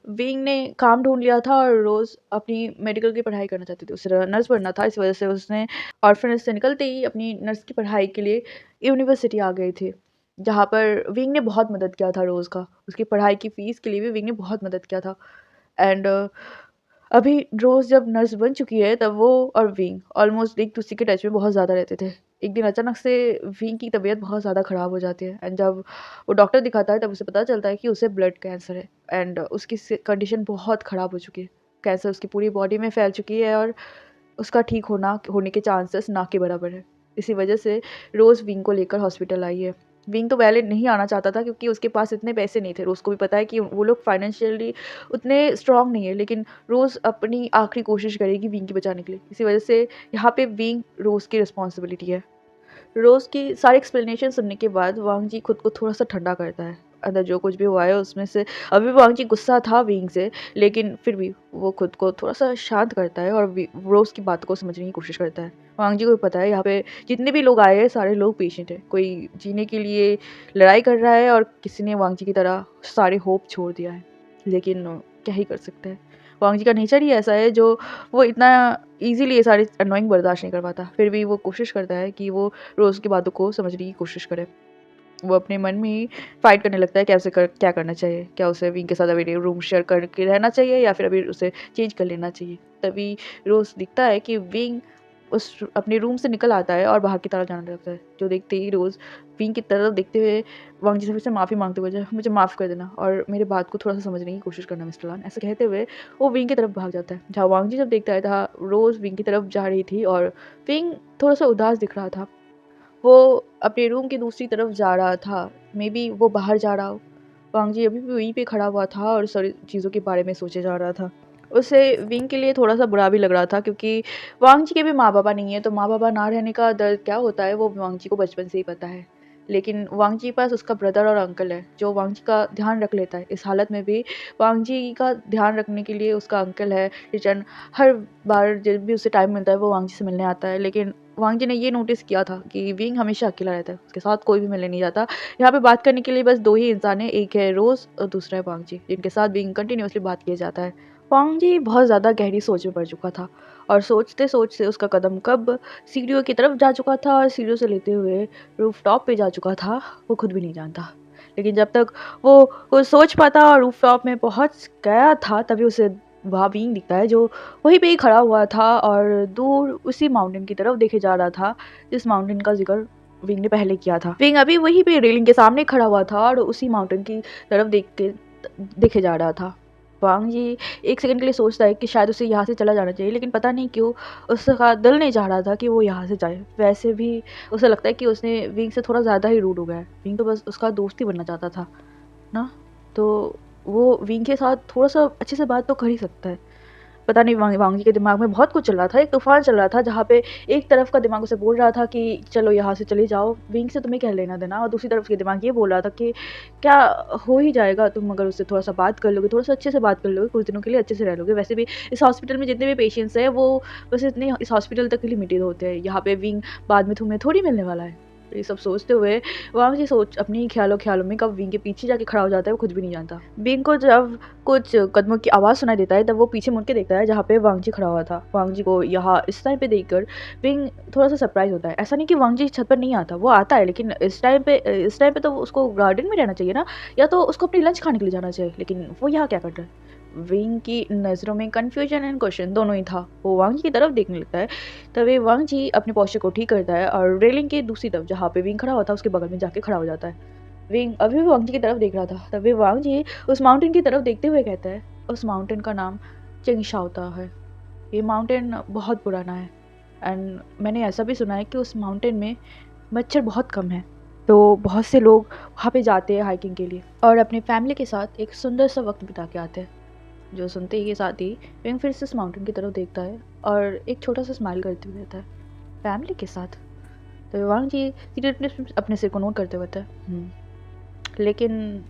विंग ने काम ढूँढ लिया था और रोज़ अपनी मेडिकल की पढ़ाई करना चाहती थी। उसे नर्स बनना था, इस वज़ह से उसने ऑर्फनेज से निकलते ही अपनी नर्स की पढ़ाई के लिए यूनिवर्सिटी आ गई थी, जहाँ पर विंग ने बहुत मदद किया था रोज़ का। उसकी पढ़ाई की फ़ीस के लिए भी विंग ने बहुत मदद किया था एंड अभी रोज़ जब नर्स बन चुकी है तब वो और विंग ऑलमोस्ट एक-दूसरे के टच में बहुत ज़्यादा रहते थे। एक दिन अचानक से विंग की तबीयत बहुत ज़्यादा ख़राब हो जाती है एंड जब वो डॉक्टर दिखाता है तब उसे पता चलता है कि उसे ब्लड कैंसर है एंड उसकी कंडीशन बहुत ख़राब हो चुकी है। कैंसर उसकी पूरी बॉडी में फैल चुकी है और उसका ठीक होने के चांसेस ना के बराबर है। इसी वजह से रोज़ विंग को लेकर हॉस्पिटल आई है। विंग तो पहले नहीं आना चाहता था क्योंकि उसके पास इतने पैसे नहीं थे। रोज़ को भी पता है कि वो लोग फाइनेंशियली उतने स्ट्रॉन्ग नहीं है, लेकिन रोज़ अपनी आखिरी कोशिश करेगी विंग की बचाने के लिए। इसी वजह से यहाँ पे विंग रोज़ की रिस्पॉन्सिबिलिटी है। रोज़ की सारी एक्सप्लेनेशन सुनने के बाद वांग जी खुद को थोड़ा-सा ठंडा करता है। अंदर जो कुछ भी हुआ है उसमें से अभी वांग जी गुस्सा था विंग से, लेकिन फिर भी वो खुद को थोड़ा-सा शांत करता है और रोज़ की बातों को समझने की कोशिश करता है। वांग जी को भी पता है यहाँ पे जितने भी लोग आए हैं सारे लोग पेशेंट हैं। कोई जीने के लिए लड़ाई कर रहा है और किसी ने वांग जी की तरह सारे होप छोड़ दिया है। लेकिन क्या ही कर सकते हैं। वांग जी का नेचर ही ऐसा है जो वो इतना ईज़िली ये सारी अननोइंग बर्दाश्त नहीं कर पाता। फिर भी वो कोशिश करता है कि वो रोज़ की बातों को समझने की कोशिश करे। वो अपने मन में ही फाइट करने लगता है क्या करना चाहिए? क्या उसे विंग के साथ अभी रूम शेयर करके रहना चाहिए या फिर अभी उसे चेंज कर लेना चाहिए? तभी रोज़ दिखता है कि विंग उस अपने रूम से निकल आता है और बाहर की तरफ जाने लगता है। जो देखते ही रोज़ विंग की तरफ देखते हुए वांग जी से फिर से माफ़ी माँगते हुए मुझे माफ़ कर देना और मेरे बात को थोड़ा-सा समझने की कोशिश करना मिस्टर लान। ऐसा कहते हुए वो विंग की तरफ भाग जाता है। जहाँ वांग जी जब देखता है जहाँ रोज़ विंग की तरफ जा रही थी और विंग थोड़ा-सा उदास दिख रहा था। वो अपने रूम की दूसरी तरफ जा रहा था, मेबी वो बाहर जा रहा हो। वांग जी अभी भी वहीं पे खड़ा हुआ था और सारी चीज़ों के बारे में सोचे जा रहा था। उसे विंग के लिए थोड़ा-सा बुरा भी लग रहा था क्योंकि वांग जी के भी माँ-बाबा नहीं है, तो माँ-बाबा ना रहने का दर्द क्या होता है वो वांग जी को बचपन से ही पता है। लेकिन वांग जी के पास उसका ब्रदर और अंकल है, जो वांग जी का ध्यान रख लेता है। इस हालत में भी वांग जी का ध्यान रखने के लिए उसका अंकल है, रिटर्न हर बार जब भी उसे टाइम मिलता है वो वांग जी से मिलने आता है। लेकिन वांग जी ने ये नोटिस किया था कि विंग हमेशा अकेला रहता है, उसके साथ कोई भी मिलने नहीं जाता। यहाँ पे बात करने के लिए बस 2 ही इंसान हैं, एक है रोज़ और दूसरा है वांग जी, जिनके साथ विंग कंटिन्यूअसली बात किया जाता है। वांग जी बहुत ज़्यादा गहरी सोच में पड़ चुका था और सोचते-सोचते उसका कदम कब सीढ़ियों की तरफ जा चुका था और सीढ़ियों से लेते हुए रूफ़टॉप पे जा चुका था, वो खुद भी नहीं जानता। लेकिन जब तक वो सोच पाता और रूफ़टॉप में पहुँच गया था, तभी उसे वहाँ बीइंग दिखता है जो वहीं पे ही खड़ा हुआ था और दूर उसी माउंटेन की तरफ देखे जा रहा था, जिस माउंटेन का ज़िक्र विंग ने पहले किया था। विंग अभी वहीं पे रेलिंग के सामने खड़ा हुआ था और उसी माउंटेन की तरफ देखे जा रहा था। वांग जी 1 सेकंड के लिए सोचता है कि शायद उसे यहाँ से चला जाना चाहिए, लेकिन पता नहीं क्यों उसका दिल नहीं चाह रहा था कि वो यहाँ से जाए। वैसे भी उसे लगता है कि उसने विंग से थोड़ा ज़्यादा ही रूड हो गया है। विंग तो बस उसका दोस्त ही बनना चाहता था ना, तो वो विंग के साथ थोड़ा-सा अच्छे से बात तो कर ही सकता है। पता नहीं वांग जी के दिमाग में बहुत कुछ चल रहा था, एक तूफ़ान चल रहा था जहाँ पे एक तरफ का दिमाग उसे बोल रहा था कि चलो यहाँ से चले जाओ, विंग से तुम्हें क्या लेना-देना, और दूसरी तरफ के दिमाग ये बोल रहा था कि क्या हो ही जाएगा, तुम अगर उससे थोड़ा-सा बात कर लोगे, थोड़ा-सा अच्छे से बात कर लोगे, कुछ दिनों के लिए अच्छे से रह लोगे। वैसे भी इस हॉस्पिटल में जितने भी पेशेंट्स हैं वो बस इतने इस हॉस्पिटल तक ही लिमिटेड होते हैं, यहाँ पे विंग बाद में तुम्हें थोड़ी मिलने वाला है। ये सब सोचते हुए वांग जी अपनी ख़्यालों-ख़्यालों में कब विंग के पीछे जाके खड़ा हो जाता है, वो खुद भी नहीं जानता। विंग को जब कुछ कदमों की आवाज़ सुनाई देता है, तब वो पीछे मुड़ के देखता है जहाँ पे वांग जी खड़ा हुआ था। वांग जी को यहाँ इस टाइम पे देखकर विंग थोड़ा-सा सरप्राइज़ होता है। ऐसा नहीं कि वांग जी छत पर नहीं आता, वो आता है, लेकिन इस टाइम पे तो उसको गार्डन में रहना चाहिए ना, या तो उसको अपनी लंच खाने के लिए जाना चाहिए, लेकिन वो यहाँ क्या कर रहा है? विंग की नज़रों में कन्फ्यूजन एंड क्वेश्चन दोनों ही था। वो वांग जी की तरफ देखने लगता है, तभी वांग जी अपने पोस्चर को ठीक करता है और रेलिंग की दूसरी तरफ जहाँ पे विंग खड़ा हुआ था, उसके बगल में जाके खड़ा हो जाता है। विंग अभी भी वांग जी की तरफ देख रहा था, तभी वांग जी उस माउंटेन की तरफ देखते हुए कहता है, उस माउंटेन का नाम चिंगशाओता है। ये माउंटेन बहुत पुराना है एंड मैंने ऐसा भी सुना है कि उस माउंटेन में मच्छर बहुत कम है, तो बहुत से लोग वहाँ पे जाते हैं हाइकिंग के लिए और अपनी फैमिली के साथ एक सुंदर सा वक्त बिता के आते हैं। जो सुनते ही के साथ ही विंग फिर से उस माउंटेन की तरफ देखता है और एक छोटा सा स्माइल करते हुए कहता है, फैमिली के साथ? तो वांग जी सीरियसली अपने सिर को नोट करते हुए कहता है, लेकिन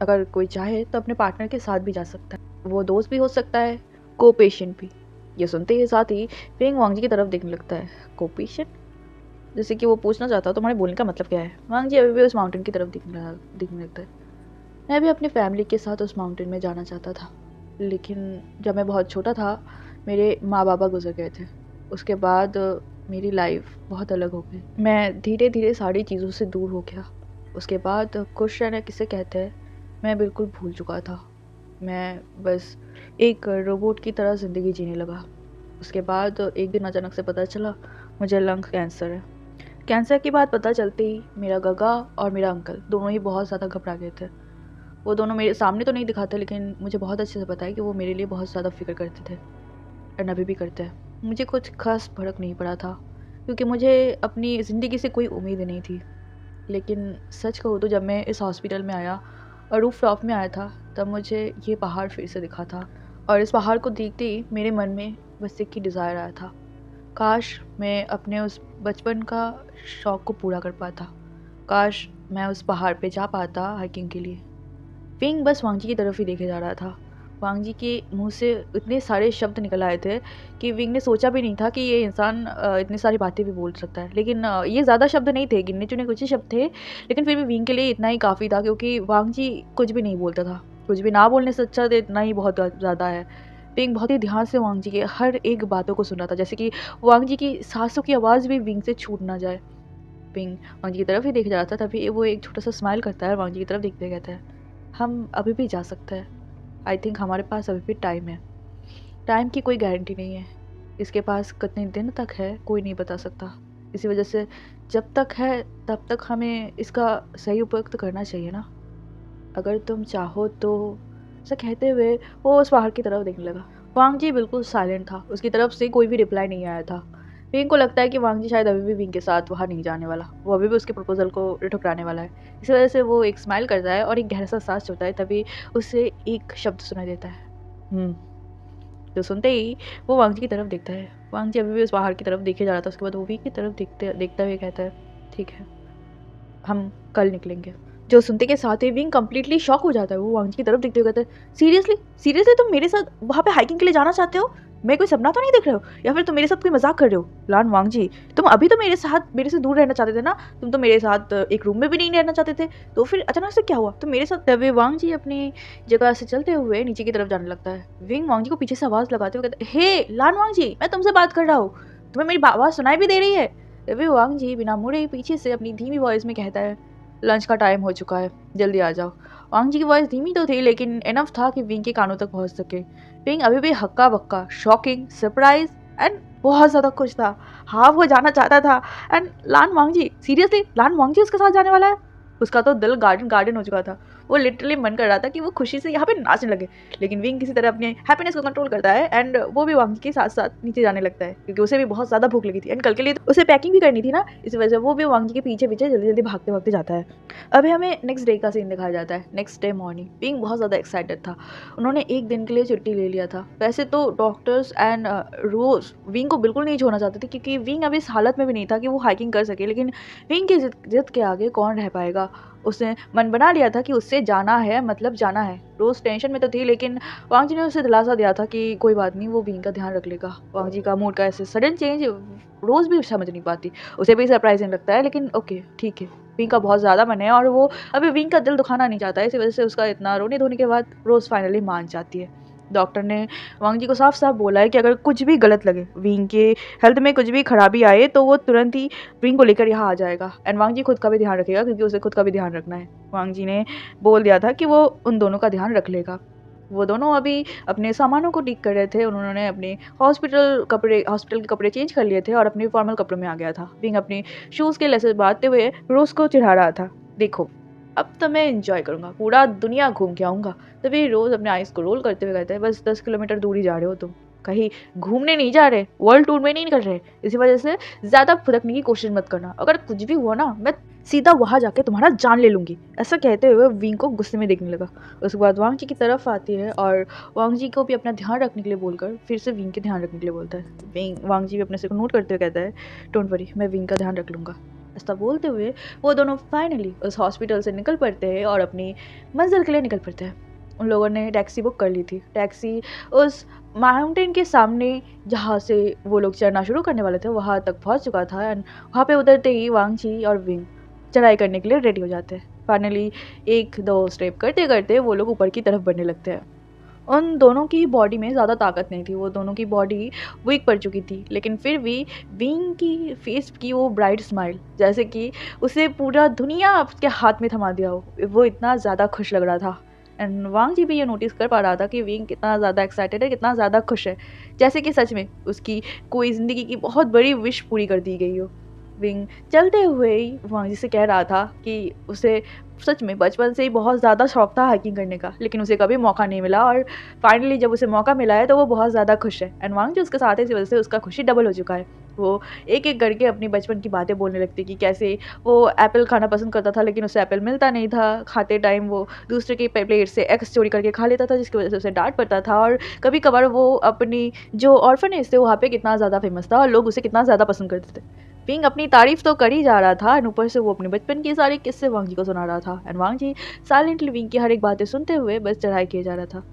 अगर कोई चाहे तो अपने पार्टनर के साथ भी जा सकता है, वो दोस्त भी हो सकता है, को पेशेंट भी। ये सुनते ही साथ ही फिंग वांग जी की तरफ देखने लगता है। को पेशेंट? जैसे कि वो पूछना चाहता है तुम्हारे बोलने का मतलब क्या है। वांग जी अभी भी उस माउंटेन की तरफ दिखने लगता है। मैं भी अपनी फैमिली के साथ उस माउंटेन में जाना चाहता था, लेकिन जब मैं बहुत छोटा था मेरे माँ बाबा गुजर गए थे। उसके बाद मेरी लाइफ बहुत अलग हो गई। मैं धीरे धीरे सारी चीज़ों से दूर हो गया। उसके बाद खुश रहना किसे कहते हैं मैं बिल्कुल भूल चुका था। मैं बस एक रोबोट की तरह ज़िंदगी जीने लगा। उसके बाद एक दिन अचानक से पता चला मुझे लंग कैंसर है। कैंसर की बात पता चलते ही मेरा गगा और मेरा अंकल दोनों ही बहुत ज़्यादा घबरा गए थे। वो दोनों मेरे सामने तो नहीं दिखाते, लेकिन मुझे बहुत अच्छे से पता है कि वो मेरे लिए बहुत ज़्यादा फ़िक्र करते थे एंड अभी भी करते हैं। मुझे कुछ ख़ास फ़र्क नहीं पड़ा था क्योंकि मुझे अपनी ज़िंदगी से कोई उम्मीद नहीं थी। लेकिन सच कहूँ तो जब मैं इस हॉस्पिटल में आया और रूफ टॉप में आया था, तब मुझे ये पहाड़ फिर से दिखा था और इस पहाड़ को देखते ही मेरे मन में बस एक ही डिज़ायर आया था, काश मैं अपने उस बचपन का शौक़ को पूरा कर पाता। काश मैं उस पहाड़ पे जा पाता हाइकिंग के लिए। पिंग बस वांग जी की तरफ ही देखे जा रहा था। वांग जी के मुँह से इतने सारे शब्द निकल आए थे कि विंग ने सोचा भी नहीं था कि ये इंसान इतनी सारी बातें भी बोल सकता है। लेकिन ये ज़्यादा शब्द नहीं थे, गिने-चुने कुछ ही शब्द थे, लेकिन फिर भी विंग के लिए इतना ही काफ़ी था क्योंकि वांग जी कुछ भी नहीं बोलता था। कुछ भी ना बोलने से अच्छा तो इतना ही बहुत ज़्यादा है। विंग बहुत ही ध्यान से वांग जी के हर एक बातों को सुन रहा था, जैसे कि वांग जी की साँसों की आवाज़ भी विंग से छूट ना जाए। विंग वांग जी की तरफ ही देख रहा था, तभी वो एक छोटा-सा स्माइल करता है और वांग जी की तरफ देखते हुए कहता है, हम अभी भी जा सकते हैं। आई थिंक हमारे पास अभी भी टाइम है। टाइम की कोई गारंटी नहीं है। इसके पास कितने दिन तक है कोई नहीं बता सकता। इसी वजह से जब तक है तब तक हमें इसका सही उपयोग तो करना चाहिए ना। अगर तुम चाहो तो, ऐसा कहते हुए वो उस पहाड़ की तरफ देखने लगा। वांग जी बिल्कुल साइलेंट था। उसकी तरफ से कोई भी रिप्लाई नहीं आया था। विंग को लगता है कि वांग जी शायद अभी भी विंग के साथ वहाँ नहीं जाने वाला। वो अभी भी उसके प्रपोज़ल को ठुकराने वाला है। इस वजह से वो एक स्माइल करता है और एक गहरा सा साँस छोड़ता है, तभी उसे एक शब्द सुनाई देता है। जो सुनते ही वो वांग जी की तरफ देखता है। वांग जी अभी भी उस पहाड़ की तरफ देखे जा रहा था। उसके बाद वो विंग की तरफ देखता हुए कहता है, ठीक है, हम कल निकलेंगे। जो सुनते के साथ ही विंग कंप्लीटली शॉक हो जाता है। वो वांग जी की तरफ देखते हुए कहता है, सीरियसली सीरियसली तुम मेरे साथ वहाँ पे हाइकिंग के लिए जाना चाहते हो? मैं कोई सपना तो नहीं देख रहे हो, या फिर तुम मेरे साथ कोई मजाक कर रहे हो? लान वांग जी, तुम अभी तो मेरे से दूर रहना चाहते थे ना, तुम तो मेरे साथ एक रूम में भी नहीं रहना चाहते थे, तो फिर अचानक से क्या हुआ तुम मेरे साथ? तभी वांग जी अपनी जगह से चलते हुए नीचे की तरफ जाने लगता है। विंग वांग जी को पीछे से आवाज लगाते हुए कहता है, हे लान वांग जी, मैं तुमसे बात कर रहा हूँ, तुम्हें मेरी आवाज सुनाई भी दे रही है? तभी वांग जी बिना मुड़े पीछे से अपनी धीमी वॉइस में कहता है, लंच का टाइम हो चुका है, जल्दी आ जाओ। वांग जी की वॉइस धीमी तो थी, लेकिन इनफ था कि विंग के कानों तक पहुंच सके। विंग अभी भी हक्का बक्का, शॉकिंग, सरप्राइज एंड बहुत ज्यादा खुश था। हाँ, वो जाना चाहता था। And lawn Wang ji, seriously लान वांग जी उसके साथ जाने वाला है? उसका तो दिल गार्डन गार्डन हो चुका था। वो लिटरली मन कर रहा था कि वो खुशी से यहाँ पे नाचने लगे, लेकिन विंग किसी तरह अपने हैप्पीनेस को कंट्रोल करता है एंड वो भी वांग जी के साथ साथ नीचे जाने लगता है, क्योंकि उसे भी बहुत ज्यादा भूख लगी थी एंड कल के लिए तो उसे पैकिंग भी करनी थी ना, इस वजह से वो भी वांग जी के पीछे पीछे जल्दी जल्दी भागते भागते जाता है। अभी हमें नेक्स्ट डे का सीन दिखाया जाता है। नेक्स्ट डे मॉर्निंग विंग बहुत ज़्यादा एक्साइटेड था। उन्होंने एक दिन के लिए छुट्टी ले लिया था। वैसे तो डॉक्टर्स एंड रोज विंग को बिल्कुल नहीं छोड़ना चाहते थे, क्योंकि विंग अभी इस हालत में भी नहीं था कि वो हाइकिंग कर सके, लेकिन विंग की जिद के आगे कौन रह पाएगा। उसने मन बना लिया था कि उससे जाना है, मतलब जाना है। रोज टेंशन में तो थी, लेकिन वांग जी ने उसे दिलासा दिया था कि कोई बात नहीं, वो विंग का ध्यान रख लेगा। वांग जी का मूड का ऐसे सडन चेंज रोज भी समझ नहीं पाती, उसे भी सरप्राइजिंग लगता है, लेकिन ओके ठीक है। विंग का बहुत ज़्यादा मन है और वो अभी विंग का दिल दुखाना नहीं चाहता है, इसी वजह से उसका इतना रोने धोने के बाद रोज़ फाइनली मान जाती है। डॉक्टर ने वांग जी को साफ साफ बोला है कि अगर कुछ भी गलत लगे, विंग के हेल्थ में कुछ भी खराबी आए, तो वो तुरंत ही विंग को लेकर यहाँ आ जाएगा एंड वांग जी खुद का भी ध्यान रखेगा, क्योंकि उसे खुद का भी ध्यान रखना है। वांग जी ने बोल दिया था कि वो उन दोनों का ध्यान रख लेगा। वो दोनों अभी अपने सामानों को ठीक कर रहे थे। उन्होंने अपने हॉस्पिटल के कपड़े चेंज कर लिए थे और अपने फॉर्मल कपड़ों में आ गया था। विंग अपने शूज़ के लेसेस बांधते हुए रोज को चिढ़ा रहा था, देखो अब तो मैं एंजॉय करूंगा, पूरा दुनिया घूम के आऊंगा। तभी रोज अपने आइस को रोल करते हुए कहते हैं, बस 10 किलोमीटर दूर ही जा रहे हो तुम, कहीं घूमने नहीं जा रहे, वर्ल्ड टूर में नहीं कर रहे, इसी वजह से ज्यादा फुदकने की कोशिश मत करना। अगर कुछ भी हुआ ना, मैं सीधा वहां जाके तुम्हारा जान ले लूंगी। ऐसा कहते हुए विंग को गुस्से में देखने लगा। उसके बाद वांग जी की तरफ आती है और वांग जी को भी अपना ध्यान रखने के लिए बोलकर फिर से विंग के ध्यान रखने के लिए बोलता है। वांग जी भी अपने से को नोट करते हुए कहता है, डोंट वरी, मैं विंग का ध्यान रख लूंगा। ऐसा बोलते हुए वो दोनों फाइनली उस हॉस्पिटल से निकल पड़ते हैं और अपनी मंजिल के लिए निकल पड़ते हैं। उन लोगों ने टैक्सी बुक कर ली थी। टैक्सी उस माउंटेन के सामने जहाँ से वो लोग चढ़ना शुरू करने वाले थे वहाँ तक पहुँच चुका था एंड वहाँ पे उतरते ही वांग जी और विंग चढ़ाई करने के लिए रेडी हो जाते हैं। फाइनली एक दो स्टेप करते करते वो लोग ऊपर की तरफ बढ़ने लगते हैं। उन दोनों की बॉडी में ज़्यादा ताकत नहीं थी, वो दोनों की बॉडी वीक पड़ चुकी थी, लेकिन फिर भी विंग की फेस की वो ब्राइट स्माइल, जैसे कि उसे पूरा दुनिया उसके हाथ में थमा दिया हो, वो इतना ज़्यादा खुश लग रहा था। एंड वांग जी भी ये नोटिस कर पा रहा था कि विंग कितना ज़्यादा एक्साइटेड है, कितना ज़्यादा खुश है, जैसे कि सच में उसकी कोई ज़िंदगी की बहुत बड़ी विश पूरी कर दी गई हो। विंग चलते हुए ही वांग जी से कह रहा था कि उसे सच में बचपन से ही बहुत ज़्यादा शौक था हाइकिंग करने का, लेकिन उसे कभी मौका नहीं मिला और फाइनली जब उसे मौका मिला है तो वो बहुत ज़्यादा खुश है। एंड वांग जो उसके साथ है, इसी वजह से उसका खुशी डबल हो चुका है। वो एक एक करके अपनी बचपन की बातें बोलने लगती कि कैसे वो एप्पल खाना पसंद करता था, लेकिन उसे एप्पल मिलता नहीं था। खाते टाइम वो दूसरे के प्लेट से एग्स चोरी करके खा लेता था, जिसकी वजह से उसे डांट पड़ता था। और कभी कभार वो अपनी जो ऑर्फनेज थे वहाँ पे कितना ज़्यादा फेमस था और लोग उसे कितना ज़्यादा पसंद करते थे। विंग अपनी तारीफ तो कर ही जा रहा था एंड ऊपर से वो अपने बचपन के सारे किस्से वांग जी को सुना रहा था and Wang ji silently wing की हर एक बातें सुनते हुए बस चढ़ाई किए जा रहा था।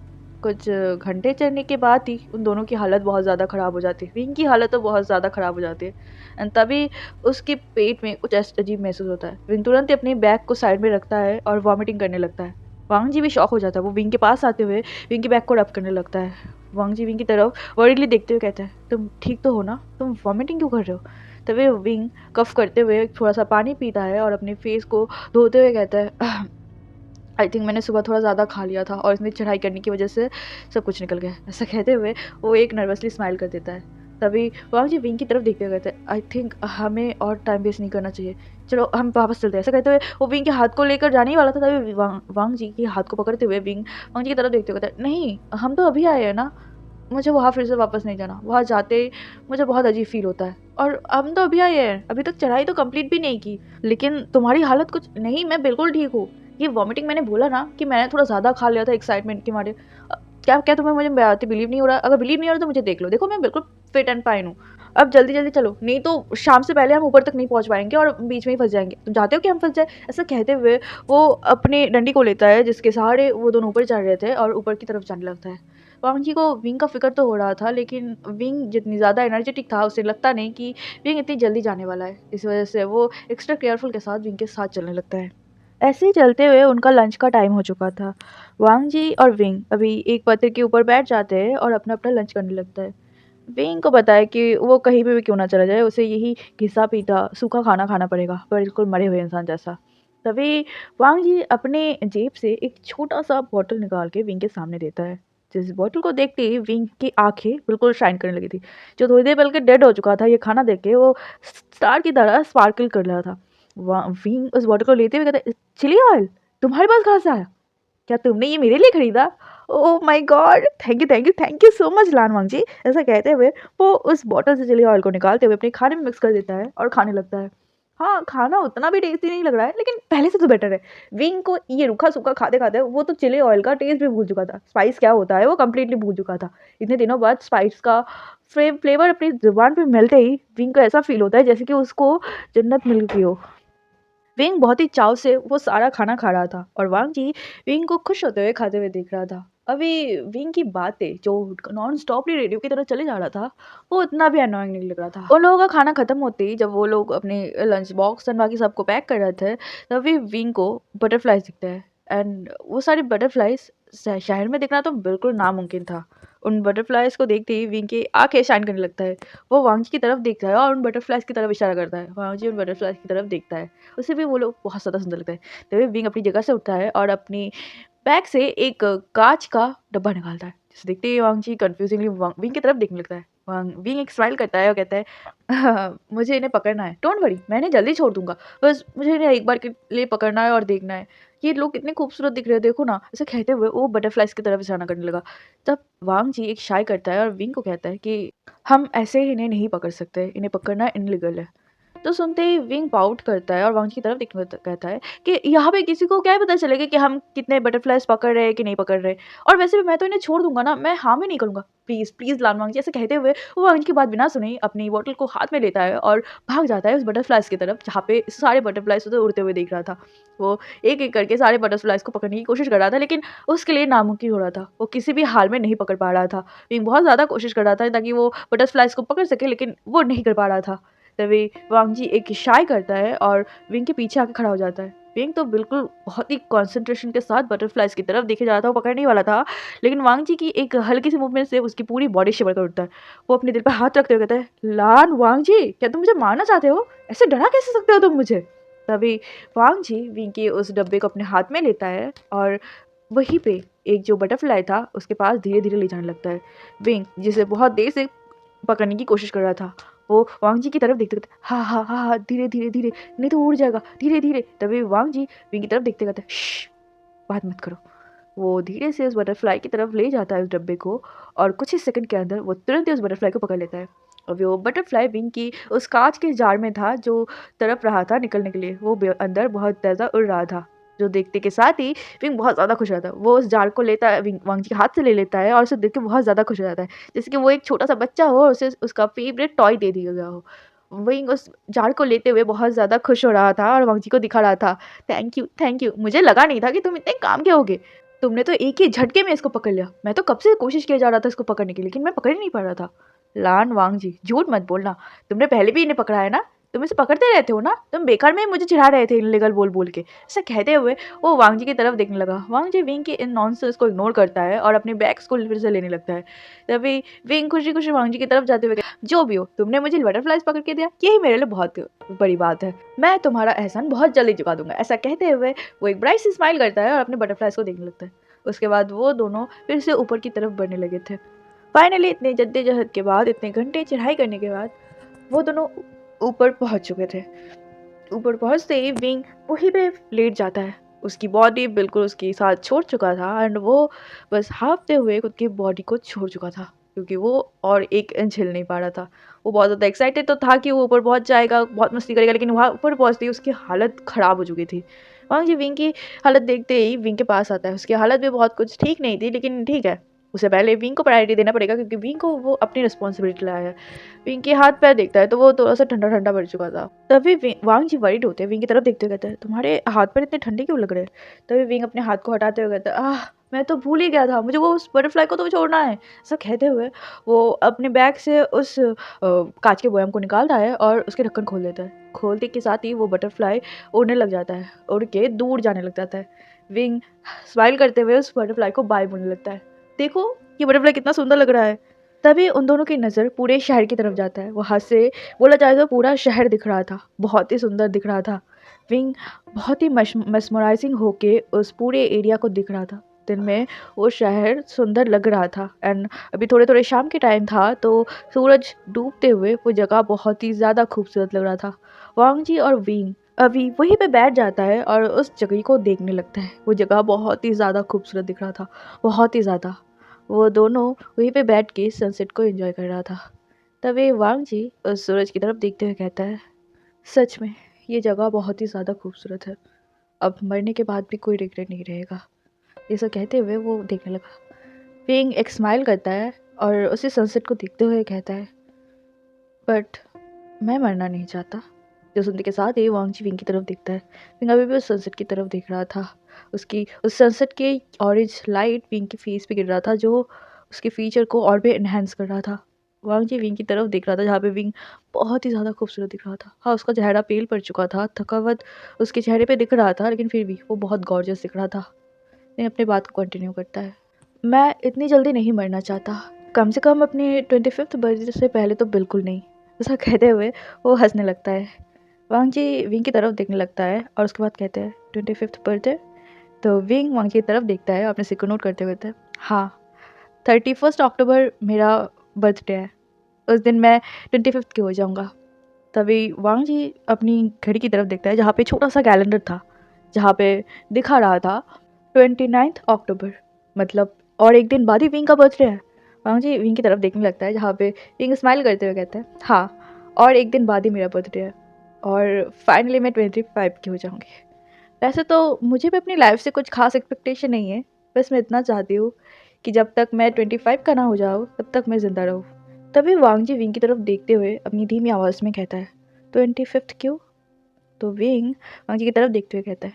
कुछ घंटे चढ़ने के बाद ही उन दोनों की हालत बहुत ज़्यादा ख़राब हो जाती है। विंग की हालत तो बहुत ज़्यादा ख़राब हो जाती है एंड तभी उसके पेट में कुछ अजीब महसूस होता है। विंग तुरंत ही अपने बैग को साइड में रखता है और वॉमिटिंग करने लगता है। वांग जी भी शॉक हो जाता है। वो विंग के पास आते हुए विंग के बैग को रब करने लगता है। वांग जी विंग की तरफ वरीडली देखते हुए कहता है, तुम ठीक तो हो ना, तुम वॉमिटिंग क्यों कर रहे हो? तभी विंग कफ करते हुए थोड़ा सा पानी पीता है और अपने फेस को धोते हुए कहता है, आई थिंक मैंने सुबह थोड़ा ज़्यादा खा लिया था और इसमें चढ़ाई करने की वजह से सब कुछ निकल गया। ऐसा कहते हुए वो एक नर्वसली स्माइल कर देता है। तभी वांग जी विंग की तरफ देखते हुए कहते हैं, आई थिंक हमें और टाइम वेस्ट नहीं करना चाहिए, चलो हम वापस चलते हैं। ऐसा कहते हुए वो विंग के हाथ को लेकर जाने ही वाला था, तभी वांग जी के हाथ को पकड़ते हुए विंग वांग जी की तरफ देखते हुए कहता है, नहीं हम तो अभी आए हैं ना, मुझे वहाँ फिर से वापस नहीं जाना। वहाँ जाते मुझे बहुत अजीब फील होता है और हम तो अभी आए हैं, अभी तक चढ़ाई तो कंप्लीट भी नहीं की, लेकिन तुम्हारी हालत कुछ नहीं, मैं बिल्कुल ठीक हूँ। ये वॉमिटिंग मैंने बोला ना कि मैंने थोड़ा ज़्यादा खा लिया था एक्साइटमेंट के मारे, क्या क्या तुम्हें मुझे बातें बिलीव नहीं हो रहा? अगर बिलीव नहीं हो रहा तो मुझे देख लो, देखो मैं बिल्कुल फिट एंड फाइन हूँ। अब जल्दी जल्दी चलो, नहीं तो शाम से पहले हम ऊपर तक नहीं पहुंच पाएंगे और बीच में ही फंस जाएंगे। तुम चाहते हो कि हम फंस जाए? ऐसा कहते हुए वो अपनी डंडी को लेता है जिसके सहारे वो दोनों ऊपर चढ़ रहे थे और ऊपर की तरफ जाने लगता है। वांगी को विंग का फिक्र तो हो रहा था, लेकिन विंग जितनी ज़्यादा एनर्जेटिक था उसे लगता नहीं कि विंग इतनी जल्दी जाने वाला है। इस वजह से वो एक्स्ट्रा केयरफुल के साथ विंग के साथ चलने लगता है। ऐसे ही चलते हुए उनका लंच का टाइम हो चुका था। वांग जी और विंग अभी एक पत्थर के ऊपर बैठ जाते हैं और अपना अपना लंच करने लगता है। विंग को पता है कि वो कहीं पे भी क्यों ना चला जाए, उसे यही घिसा-पीटा सूखा खाना खाना पड़ेगा, बिल्कुल मरे हुए इंसान जैसा। तभी वांग जी अपने जेब से एक छोटा-सा बॉटल निकाल के विंग के सामने देता है। जिस बॉटल को देखते ही विंग की आँखें बिल्कुल शाइन करने लगी थी। जो थोड़ी देर पहले डेड हो चुका था, ये खाना देख के वो स्टार की तरह स्पार्कल कर रहा था। विंग उस बॉटल को लेते हुए कहता है, चिली ऑयल तुम्हारे पास कहाँ से आया? क्या तुमने ये मेरे लिए खरीदा? Oh my God! Thank you so much Lanwang ji. ऐसा कहते हुए वो उस बॉटल से चिली ऑयल को निकालते हुए अपने खाने में मिक्स कर देता है और खाने लगता है। हाँ, खाना उतना भी टेस्टी नहीं लग रहा है, लेकिन पहले से तो बेटर है। विंग को ये रूखा-सूखा खाते-खाते वो तो चिली ऑयल का टेस्ट भी भूल चुका था। स्पाइस क्या होता है वो कंप्लीटली भूल चुका था। इतने दिनों बाद स्पाइस का फ्लेवर अपनी ज़ुबान पे मिलते ही विंग को ऐसा फ़ील होता है जैसे कि उसको जन्नत मिल गई हो। विंग बहुत ही चाव से वो सारा खाना खा रहा था और वांग जी विंग को खुश होते हुए खाते हुए देख रहा था। अभी विंग की बातें जो नॉन स्टॉपली रेडियो की तरह चले जा रहा था, वो उतना भी अनोइंग नहीं लग रहा था। उन लोगों का खाना खत्म होते ही जब वो लोग अपने लंच बॉक्स एंड बाकी सबको पैक कर रहे थे, तभी विंग को बटरफ्लाइज दिखते हैं। एंड वो सारे बटरफ्लाइज शहर में दिखना तो बिल्कुल नामुमकिन था। उन बटरफ्लाइज को देखते ही विंग की आंखें शाइन करने लगता है। वो वांग जी की तरफ देखता है और उन बटरफ्लाइज की तरफ इशारा करता है। वांग जी उन बटरफ्लाइज की तरफ देखता है, उसे भी वो लोग बहुत ज़्यादा सुंदर लगता है। तभी विंग अपनी जगह से उठता है और अपनी बैग से एक काँच का डब्बा निकालता है। जिसे देखते ही वांग जी कन्फ्यूज़िंगली विंग की तरफ देखने लगता है। विंग एक स्माइल करता है और कहता है, मुझे इन्हें पकड़ना है। डोंट वरी, मैं इन्हें जल्दी छोड़ दूँगा। बस मुझे इन्हें एक बार के लिए पकड़ना है और देखना है। ये लोग कितने खूबसूरत दिख रहे हैं, देखो ना। ऐसा कहते हुए वो बटरफ्लाइज़ की तरफ इशारा करने लगा। तब वांग जी एक शाय करता है और विंग को कहता है कि हम ऐसे ही इन्हें नहीं पकड़ सकते। इन्हें पकड़ना इल्लीगल है। तो सुनते ही विंग पाउट करता है और वांग की तरफ देखने कहता है कि यहाँ पे किसी को क्या पता चलेगा कि हम कितने बटरफ्लाइज पकड़ रहे हैं कि नहीं पकड़ रहे। और वैसे भी मैं तो इन्हें छोड़ दूंगा ना, मैं हार्म ही नहीं करूंगा। प्लीज प्लीज लान वांग जी, ऐसे कहते हुए वो वांग की बात बिना सुने ही अपनी बॉटल को हाथ में लेता है और भाग जाता है उस बटरफ्लाइज की तरफ जहाँ पे सारे बटरफ्लाइज उधर उड़ते हुए देख रहा था। वो एक एक करके सारे बटरफ्लाइज को पकड़ने की कोशिश कर रहा था, लेकिन उसके लिए नामुमकिन हो रहा था। वो किसी भी हाल में नहीं पकड़ पा रहा था। विंग बहुत ज़्यादा कोशिश कर रहा था ताकि वो बटरफ्लाइज को पकड़ सके, लेकिन वो नहीं कर पा रहा था। तभी वांग जी एक इशारा करता है और विंग के पीछे आके खड़ा हो जाता है। विंग तो बिल्कुल बहुत ही कंसंट्रेशन के साथ बटरफ्लाइज की तरफ देखे जा रहा था, वो पकड़ने ही वाला था, लेकिन वांग जी की एक हल्की सी मूवमेंट से उसकी पूरी बॉडी शिवर कर उठता है। वो अपने दिल पर हाथ रखते हुए कहता है, लान वांग जी, क्या तुम मुझे मारना चाहते हो? ऐसे डरा कैसे सकते हो तुम मुझे? तभी वांग जी विंग के उस डब्बे को अपने हाथ में लेता है और वहीं पे एक जो बटरफ्लाई था उसके पास धीरे धीरे ले जाने लगता है। विंग जिसे बहुत देर से पकड़ने की कोशिश कर रहा था, वो वांग जी की तरफ देखते कहते, हाँ हाँ हाँ हाँ, धीरे धीरे धीरे, नहीं तो उड़ जाएगा, धीरे धीरे। तभी वांग जी विंग की तरफ देखते कहते, बात मत करो। वो धीरे से उस बटरफ्लाई की तरफ ले जाता है उस डब्बे को और कुछ ही सेकंड के अंदर वो तुरंत ही उस बटरफ्लाई को पकड़ लेता है। और वो बटरफ्लाई विंग की उस कांच के जार में था जो तड़प रहा था निकलने के लिए। वो अंदर बहुत ज़्यादा उड़ रहा था, जो देखते के साथ ही विंग बहुत ज़्यादा खुश हो जाता है। वो उस जार को लेता है, वांग जी के हाथ से ले लेता है और उसे देख के बहुत ज़्यादा खुश हो जाता है, जैसे कि वो एक छोटा सा बच्चा हो और उसे उसका फेवरेट टॉय दे दिया गया हो। विंग उस जार को लेते हुए बहुत ज़्यादा खुश हो रहा था और वांग जी को दिखा रहा था, थैंक यू, मुझे लगा नहीं था कि तुम इतने काम के होगे। तुमने तो एक ही झटके में इसको पकड़ लिया। मैं तो कब से कोशिश किया जा रहा था इसको पकड़ने की, लेकिन मैं पकड़ ही नहीं पा रहा था। लान वांग जी, झूठ मत बोलना। तुमने पहले भी इन्हें पकड़ा है ना? तुम इसे पकड़ते रहते हो ना? तुम बेकार में ही मुझे चिढ़ा रहे थे इल्लीगल बोल-बोल के। ऐसा कहते हुए वो वांग जी की तरफ देखने लगा। वांग जी विंग के इन नॉनसेंस को इग्नोर करता है और अपने बैग्स को फिर से लेने लगता है। तभी विंग खुशी-खुशी वांग जी की तरफ जाते हुए कहता, जो भी हो, तुमने मुझे बटरफ्लाइज़ पकड़ के दिया, यही मेरे लिए बहुत बड़ी बात है। मैं तुम्हारा एहसान बहुत जल्दी चुका दूँगा। ऐसा कहते हुए वो एक ब्राइट सी स्माइल करता है और अपने बटरफ्लाइज़ को देखने लगता है। उसके बाद वो दोनों फिर से ऊपर की तरफ बढ़ने लगे थे। फाइनली इतने जद्दोजहद के बाद, इतने घंटे चढ़ाई करने के बाद वो दोनों ऊपर पहुंच चुके थे। ऊपर पहुंचते ही विंग वहीं पे लेट जाता है। उसकी बॉडी बिल्कुल उसके साथ छोड़ चुका था एंड वो बस हाँफते हुए खुद की बॉडी को छोड़ चुका था, क्योंकि वो और एक इंच हिल नहीं पा रहा था। वो बहुत ज़्यादा एक्साइटेड तो था कि वो ऊपर पहुंच जाएगा, बहुत मस्ती करेगा, लेकिन वहाँ ऊपर पहुंचते ही उसकी हालत ख़राब हो चुकी थी। वांग जी विंग की हालत देखते ही विंग के पास आता है। उसकी हालत भी बहुत कुछ ठीक नहीं थी, लेकिन ठीक है, उससे पहले विंग को प्रायोरिटी देना पड़ेगा क्योंकि विंग को वो अपनी रिस्पॉन्सिबिलिटी लाया है। विंग के हाथ पैर देखता है तो वो थोड़ा सा ठंडा ठंडा पड़ चुका था। तभी वांग जी वरीड होते हैं, विंग की तरफ देखते हुए कहते हैं तुम्हारे हाथ पैर इतने ठंडे क्यों लग रहे हैं। तभी विंग अपने हाथ को हटाते हुए कहता है मैं तो भूल ही गया था, मुझे वो उस बटरफ्लाई को तो छोड़ना है। ऐसा कहते हुए वो अपने बैग से उस कांच के बोयम को निकालता है और उसके ढक्कन खोल देता है। खोलते के साथ ही वो बटरफ्लाई उड़ने लग जाता है, उड़ के दूर जाने लग जाता है। विंग स्माइल करते हुए उस बटरफ्लाई को बाय बोलने लगता है, देखो ये बटरफ्लाई कितना सुंदर लग रहा है। तभी उन दोनों की नज़र पूरे शहर की तरफ जाता है। वहाँ से बोला जाए तो पूरा शहर दिख रहा था, बहुत ही सुंदर दिख रहा था। विंग बहुत ही mesmerizing होके उस पूरे एरिया को दिख रहा था। दिन में वो शहर सुंदर लग रहा था एंड अभी थोड़े थोड़े शाम के टाइम था तो सूरज डूबते हुए वो जगह बहुत ही ज़्यादा खूबसूरत लग रहा था। वांग जी और विंग अभी वहीं पे बैठ जाता है और उस जगह को देखने लगता है। वो जगह बहुत ही ज़्यादा खूबसूरत दिख रहा था, बहुत ही ज़्यादा। वो दोनों वहीं पे बैठ के सनसेट को एंजॉय कर रहा था। तभी वांग जी उस सूरज की तरफ देखते हुए कहता है, सच में ये जगह बहुत ही ज़्यादा खूबसूरत है, अब मरने के बाद भी कोई रिग्रेट नहीं रहेगा। ये सब कहते हुए वो देखने लगा। विंग एक स्माइल करता है और उसी सनसेट को देखते हुए कहता है, बट मैं मरना नहीं चाहता। जो सुनने के साथ ही वांग जी विंग की तरफ देखता है। विंग अभी भी उस सनसेट की तरफ देख रहा था। उसकी उस सनसेट के ऑरेंज लाइट विंग के फेस पे गिर रहा था जो उसके फीचर को और भी इन्हेंस कर रहा था। वांग जी विंग की तरफ देख रहा था जहाँ पे विंग बहुत ही ज़्यादा खूबसूरत दिख रहा था। हाँ, उसका चेहरा पेल पड़ चुका था, थकावट उसके चेहरे पे दिख रहा था, लेकिन फिर भी वो बहुत गॉर्जियस दिख रहा था। विंग अपनी बात को कंटिन्यू करता है, मैं इतनी जल्दी नहीं मरना चाहता, कम से कम अपने 25th बर्थडे से पहले तो बिल्कुल नहीं। ऐसा कहते हुए वो हंसने लगता है। वांग जी विंग की तरफ देखने लगता है और उसके बाद कहते हैं 25th बर्थडे। तो विंग वांग की तरफ देखता है अपने सिर को नोट करते हुए कहता है, हाँ 31 अक्टूबर मेरा बर्थडे है, उस दिन मैं 25th की हो जाऊँगा। तभी वांग जी अपनी घड़ी की तरफ देखता है जहाँ पे छोटा सा कैलेंडर था, जहाँ पे दिखा रहा था 29 अक्टूबर, मतलब और एक दिन बाद ही विंग का बर्थडे है। वांग जी विंग की तरफ देखने लगता है जहाँ पे विंग स्माइल करते हुए कहता है, हाँ और एक दिन बाद ही मेरा बर्थडे है और फाइनली मैं 25 की हो जाऊँगी। वैसे तो मुझे भी अपनी लाइफ से कुछ खास एक्सपेक्टेशन नहीं है, बस मैं इतना चाहती हूँ कि जब तक मैं 25 का ना हो जाऊँ तब तक मैं ज़िंदा रहूँ। तभी वांग जी विंग की तरफ देखते हुए अपनी धीमी आवाज़ में कहता है, 25 क्यों? तो विंग वांग जी की तरफ देखते हुए कहता है,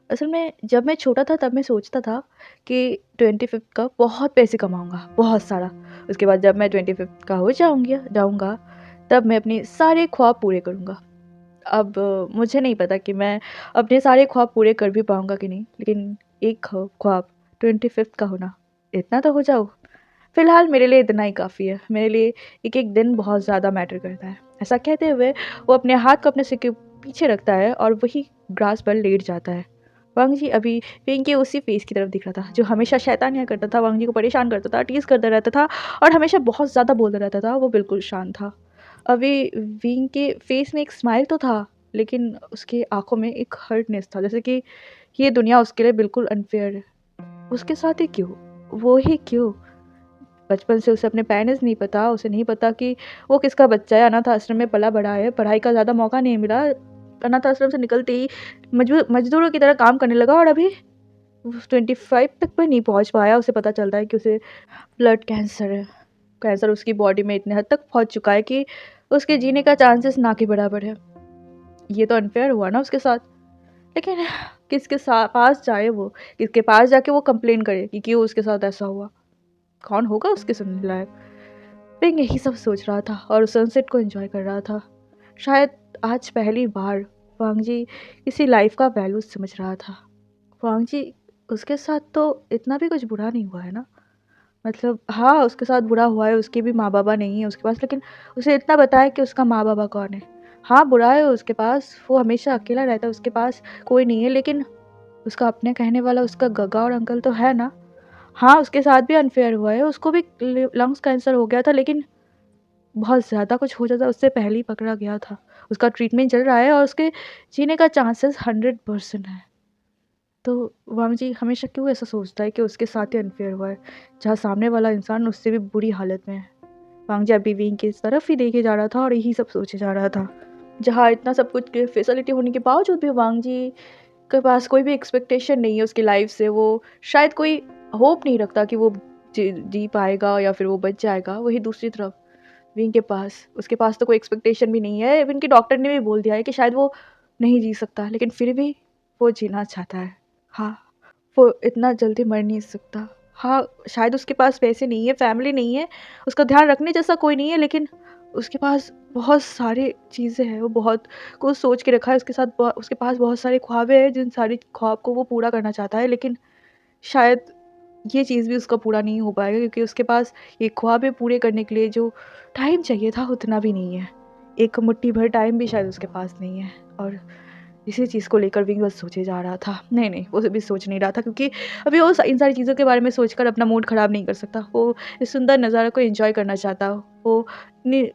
असल में जब मैं छोटा था तब मैं सोचता था कि 25 का बहुत पैसे कमाऊँगा, बहुत सारा। उसके बाद जब मैं 25 का हो जाऊँगा तब मैं अपने सारे ख्वाब पूरे करूँगा। अब मुझे नहीं पता कि मैं अपने सारे ख्वाब पूरे कर भी पाऊँगा कि नहीं, लेकिन एक ख्वाब 25 का होना, इतना तो हो जाओ। फ़िलहाल मेरे लिए इतना ही काफ़ी है, मेरे लिए एक-एक दिन बहुत ज़्यादा मैटर करता है। ऐसा कहते हुए वो अपने हाथ को अपने सिर के पीछे रखता है और वही ग्रास पर लेट जाता है। वांग जी अभी पिंग के उसी फेस की तरफ दिख रहा था, जो हमेशा शैतानियाँ करता था, वांग जी को परेशान करता था, टीज़ करता रहता था और हमेशा बहुत ज़्यादा बोलता रहता था, वो बिल्कुल शांत था। अभी विंग के फेस में एक स्माइल तो था, लेकिन उसकी आँखों में एक हर्टनेस था, जैसे कि ये दुनिया उसके लिए बिल्कुल अनफ़ेयर है। उसके साथ ही क्यों? वो ही क्यों? बचपन से उसे अपने पेरेंट्स नहीं पता, उसे नहीं पता कि वो किसका बच्चा है, अनाथ आश्रम में पला-बड़ा है, पढ़ाई का ज़्यादा मौका नहीं मिला। अनाथ आश्रम से निकलते ही मज़दूरों की तरह काम करने लगा और अभी 25 तक भी नहीं पहुँच पाया, उसे पता चलता है कि उसे ब्लड कैंसर है। कैंसर उसकी बॉडी में इतने हद तक पहुँच चुका है कि उसके जीने का चांसेस ना के बराबर है। ये तो अनफ़ेयर हुआ ना उसके साथ। लेकिन किसके पास जाए वो? किसके पास जाके वो कंप्लेन करे कि क्यों उसके साथ ऐसा हुआ? कौन होगा उसके सुनने लायक? विंग यही सब सोच रहा था और सनसेट को एंजॉय कर रहा था। शायद आज पहली बार वांग जी किसी लाइफ का वैल्यू समझ रहा था। वांग जी उसके साथ तो इतना भी कुछ बुरा नहीं हुआ है ना, मतलब हाँ उसके साथ बुरा हुआ है, उसके भी माँ बाबा नहीं है उसके पास, लेकिन उसे इतना बताया कि उसका माँ बाबा कौन है। हाँ बुरा है उसके पास, वो हमेशा अकेला रहता है, उसके पास कोई नहीं है, लेकिन उसका अपने कहने वाला उसका गगा और अंकल तो है ना। हाँ उसके साथ भी अनफेयर हुआ है, उसको भी लंग्स कैंसर हो गया था, लेकिन बहुत ज़्यादा कुछ हो जाता उससे पहले ही पकड़ा गया था। उसका ट्रीटमेंट चल रहा है और उसके जीने का चांसेस 100% है। तो वांग जी हमेशा क्यों ऐसा सोचता है कि उसके साथ ही अनफेयर हुआ है, जहाँ सामने वाला इंसान उससे भी बुरी हालत में है। वांग जी अभी विंग की तरफ ही देखे जा रहा था और यही सब सोचे जा रहा था। जहाँ इतना सब कुछ की फैसिलिटी होने के बावजूद भी वांग जी के पास कोई भी एक्सपेक्टेशन नहीं है उसकी लाइफ से, वो शायद कोई होप नहीं रखता कि वो जी पाएगा या फिर वो बच जाएगा। वहीं दूसरी तरफ विंग के पास, उसके पास तो कोई एक्सपेक्टेशन भी नहीं है। इवन कि डॉक्टर ने भी बोल दिया है कि शायद वो नहीं जी सकता, लेकिन फिर भी वो जीना चाहता है। हाँ, वो इतना जल्दी मर नहीं सकता। हाँ, शायद उसके पास पैसे नहीं है, फैमिली नहीं है, उसका ध्यान रखने जैसा कोई नहीं है, लेकिन उसके पास बहुत सारी चीज़ें हैं। वो बहुत कुछ सोच के रखा है, उसके साथ उसके पास बहुत सारे ख्वाबें हैं, जिन सारी ख्वाब को वो पूरा करना चाहता है, लेकिन शायद ये चीज़ भी उसका पूरा नहीं हो पाएगा, क्योंकि उसके पास ये ख्वाबें पूरे करने के लिए जो टाइम चाहिए था उतना भी नहीं है। एक मुट्ठी भर टाइम भी शायद उसके पास नहीं है। और इसी चीज़ को लेकर भी बस सोचे जा रहा था। नहीं, वो भी सोच नहीं रहा था, क्योंकि अभी वो इन सारी चीज़ों के बारे में सोचकर अपना मूड ख़राब नहीं कर सकता। वो इस सुंदर नज़ारे को एन्जॉय करना चाहता। वो इतनी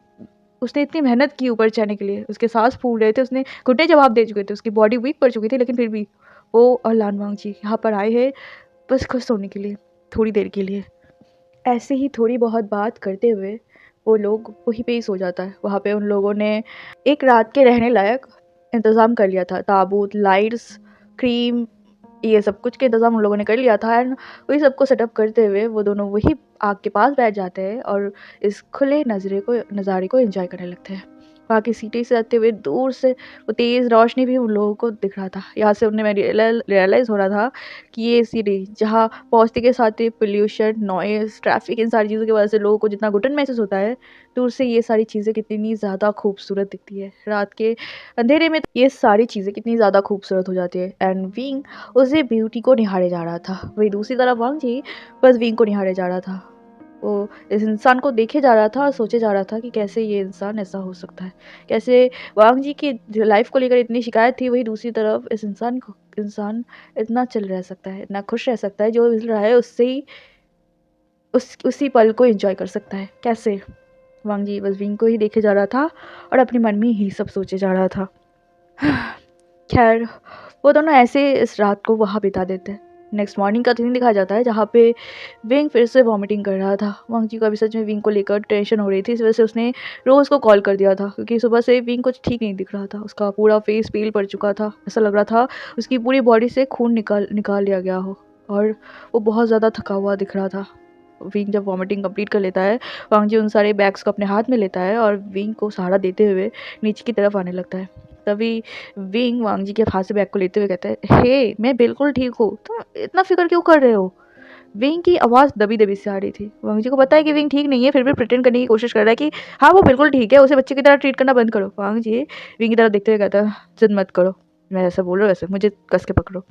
उसने इतनी मेहनत की ऊपर चढ़ने के लिए, उसके साँस फूल रहे थे, उसने घुटने जवाब दे चुके थे, उसकी बॉडी वीक पड़ चुकी थी, लेकिन फिर भी वो और लानवांग जी यहाँ पर आए हैं बस खुश होने के लिए, थोड़ी देर के लिए। ऐसे ही थोड़ी बहुत बात करते हुए वो लोग वहीं पे ही सो जाता है। वहाँ पे उन लोगों ने एक रात के रहने लायक इंतज़ाम कर लिया था। ताबूत, लाइट्स, क्रीम, ये सब कुछ का इंतज़ाम उन लोगों ने कर लिया था। एंड वही सबको सेटअप करते हुए वो दोनों वही आग के पास बैठ जाते हैं और इस खुले नज़ारे को एंजॉय करने लगते हैं। वहाँ की सिटी से आते हुए दूर से वो तेज़ रोशनी भी उन लोगों को दिख रहा था। यहाँ से उन्हें रियलाइज़ हो रहा था कि ये सिटी जहाँ पहुँचते के साथ ही पोल्यूशन, नॉइज़, ट्रैफिक, इन सारी चीज़ों की वजह से लोगों को जितना घुटन महसूस होता है, दूर से ये सारी चीज़ें कितनी ज़्यादा खूबसूरत दिखती है। रात के अंधेरे में ये सारी चीज़ें कितनी ज़्यादा खूबसूरत हो जाती है। एंड विंग उसी ब्यूटी को निहारे जा रहा था। वहीं दूसरी तरफ वांग जी बस विंग को निहारे जा रहा था। वो इस इंसान को देखे जा रहा था और सोचे जा रहा था कि कैसे ये इंसान ऐसा हो सकता है। कैसे वांग जी की लाइफ को लेकर इतनी शिकायत थी, वहीं दूसरी तरफ इस इंसान इतना चिल रह सकता है, इतना खुश रह सकता है, जो मिल रहा है उससे ही उसी पल को एंजॉय कर सकता है। कैसे? वांग जी बस विंग को ही देखे जा रहा था और अपने मन में ही सब सोचे जा रहा था। खैर, वो दोनों ऐसे इस रात को वहाँ बिता देते हैं। नेक्स्ट मॉर्निंग का सीन दिखाया जाता है, जहाँ पे विंग फिर से वॉमिटिंग कर रहा था। वांग जी को अभी सच में विंग को लेकर टेंशन हो रही थी। इस वजह से उसने रोज़ को कॉल कर दिया था, क्योंकि सुबह से विंग कुछ ठीक नहीं दिख रहा था। उसका पूरा फेस पील पड़ चुका था। ऐसा लग रहा था उसकी पूरी बॉडी से खून निकाल लिया गया हो, और वो बहुत ज़्यादा थका हुआ दिख रहा था। विंग जब वॉमिटिंग कंप्लीट कर लेता है, वांग जी उन सारे बैग्स को अपने हाथ में लेता है और विंग को सहारा देते हुए नीचे की तरफ आने लगता है। तभी विंग वांग जी के हाथ से बैग को लेते हुए कहता है, हे, मैं बिल्कुल ठीक हूँ, तुम इतना फिक्र क्यों कर रहे हो? विंग की आवाज़ दबी-दबी सी आ रही थी। वांग जी को पता है कि विंग ठीक नहीं है, फिर भी प्रिटेंड करने की कोशिश कर रहा है कि हाँ, वो बिल्कुल ठीक है, उसे बच्चे की तरह ट्रीट करना बंद करो। वांग जी विंग की तरफ देखते हुए कहता है, ज़िद मत करो, मैं जैसा बोल रहा हूँ वैसे मुझे कस के पकड़ो।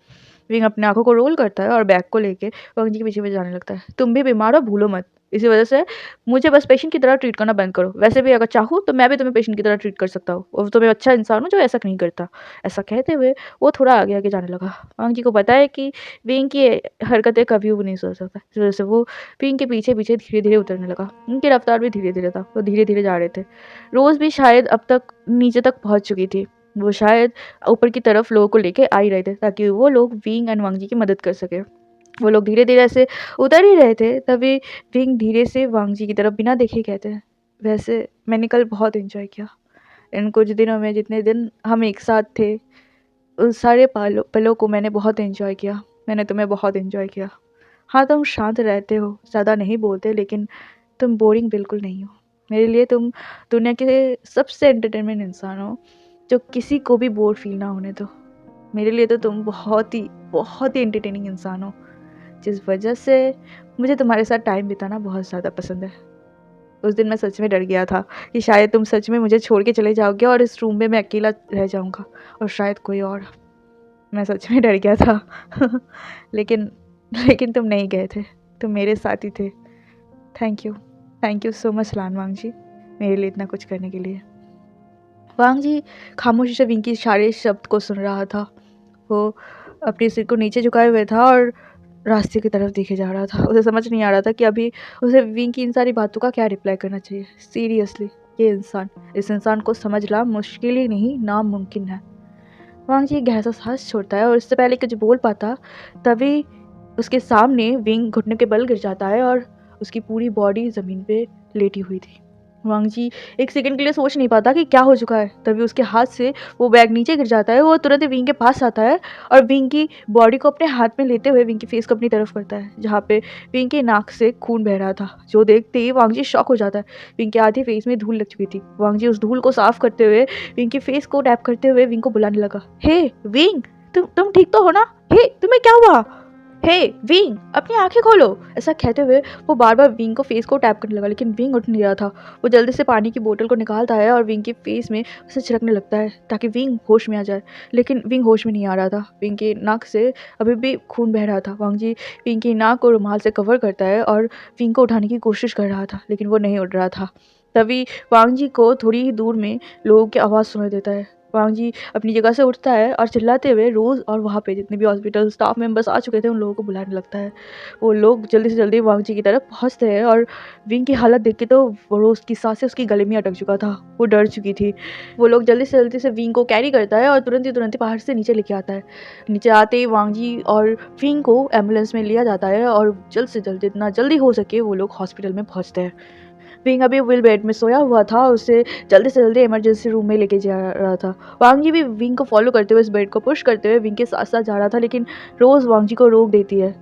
विंग अपनी आँखों को रोल करता है और बैग को लेके वांग जी के पीछे-पीछे जाने लगता है। तुम भी बीमार हो, भूलो मत। इसी वजह से मुझे बस पेशेंट की तरह ट्रीट करना बंद करो। वैसे भी अगर चाहूँ तो मैं भी तुम्हें पेशेंट की तरह ट्रीट कर सकता हूँ, और तो मैं अच्छा इंसान हूँ जो ऐसा नहीं करता। ऐसा कहते हुए वो थोड़ा आगे-आगे जाने लगा। वांग जी को पता है कि विंग की हरकतें कभी वो नहीं सोच सकता। इस वजह से वो विंग के पीछे-पीछे धीरे-धीरे उतरने लगा। उनकी रफ्तार भी धीरे-धीरे था। वो धीरे-धीरे जा रहे थे। रोज़ भी शायद अब तक नीचे तक पहुँच चुकी थी। वो शायद ऊपर की तरफ लोगों को लेके आ ही रहे थे, ताकि वो लोग विंग एंड वांग जी की मदद कर सकें। वो लोग धीरे-धीरे ऐसे उतर ही रहे थे, तभी विंग धीरे से वांग जी की तरफ बिना देखे कहते हैं, वैसे मैंने कल बहुत एंजॉय किया। इन कुछ दिनों में जितने दिन हम एक साथ थे, उन सारे पलों को मैंने बहुत एंजॉय किया। मैंने तुम्हें बहुत एंजॉय किया। हाँ, तुम शांत रहते हो, ज़्यादा नहीं बोलते, लेकिन तुम बोरिंग बिल्कुल नहीं हो। मेरे लिए तुम दुनिया के सबसे एंटरटेनमेंट इंसान हो, जो किसी को भी बोर फील ना होने दो। मेरे लिए तो तुम बहुत ही एंटरटेनिंग इंसान हो, जिस वजह से मुझे तुम्हारे साथ टाइम बिताना बहुत ज़्यादा पसंद है। उस दिन मैं सच में डर गया था कि शायद तुम सच में मुझे छोड़ के चले जाओगे और इस रूम में मैं अकेला रह जाऊँगा, और शायद कोई और। मैं सच में डर गया था। लेकिन लेकिन तुम नहीं गए थे, तुम मेरे साथ ही थे। Thank you so much Lanwang जी, मेरे लिए इतना कुछ करने के लिए। वांग जी खामोशी से विंग के सारे शब्द को सुन रहा था। वो अपने सिर को नीचे झुकाए हुए था और रास्ते की तरफ देखे जा रहा था। उसे समझ नहीं आ रहा था कि अभी उसे विंग की इन सारी बातों का क्या रिप्लाई करना चाहिए। सीरियसली, इस इंसान को समझना मुश्किल ही नहीं, नामुमकिन है। वांग जी गहरा सांस छोड़ता है और इससे पहले कुछ बोल पाता, तभी उसके सामने विंग घुटने के बल गिर जाता है और उसकी पूरी बॉडी ज़मीन पे लेटी हुई थी। वांग जी एक सेकंड के लिए सोच नहीं पाता कि क्या हो चुका है। तभी उसके हाथ से वो बैग नीचे गिर जाता है। वो तुरंत ही विंग के पास आता है और विंग की बॉडी को अपने हाथ में लेते हुए विंग की फेस को अपनी तरफ करता है, जहाँ पे विंग के नाक से खून बह रहा था। जो देखते ही वांग जी शॉक हो जाता है। विंग के आधे फेस में धूल लग चुकी थी। वांग जी उस धूल को साफ करते हुए विंग की फेस को टैप करते हुए विंग को बुलाने लगा, हे विंग, तुम ठीक तो हो ना? हे तुम्हें क्या हुआ? हे विंग, अपनी आंखें खोलो। ऐसा कहते हुए वो बार बार विंग को फेस को टैप करने लगा, लेकिन विंग उठ नहीं रहा था। वो जल्दी से पानी की बोतल को निकालता है और विंग के फेस में उसे छिड़कने लगता है ताकि विंग होश में आ जाए, लेकिन विंग होश में नहीं आ रहा था। विंग की नाक से अभी भी खून बह रहा था। वांग जी विंग की नाक को रुमाल से कवर करता है और विंग को उठाने की कोशिश कर रहा था, लेकिन वो नहीं उठ रहा था। तभी वांग जी को थोड़ी ही दूर में लोगों की आवाज़ सुनाई देता है। वांग जी अपनी जगह से उठता है और चिल्लाते हुए रोज़ और वहाँ पे जितने भी हॉस्पिटल स्टाफ मेंबर्स आ चुके थे उन लोगों को बुलाने लगता है। वो लोग जल्दी से जल्दी वांग जी की तरफ पहुँचते हैं और विंग की हालत देख के तो रोज़ की सांसें उसकी गले में अटक चुका था। वो डर चुकी थी। वो लोग जल्दी से विंग को कैरी करता है और तुरंत ही पहाड़ से नीचे लेके आता है। नीचे आते ही वांग जी और विंग को एम्बुलेंस में लिया जाता है और जल्द से जल्द जितना जल्दी हो सके वो लोग हॉस्पिटल में पहुँचते हैं। विंग अभी व्हील बेड में सोया हुआ था, उसे जल्दी से जल्दी इमरजेंसी रूम में लेके जा रहा था। वांग जी भी विंग को फॉलो करते हुए इस बेड को पुश करते हुए विंग के साथ-साथ जा रहा था, लेकिन रोज़ वांग जी को रोक देती है।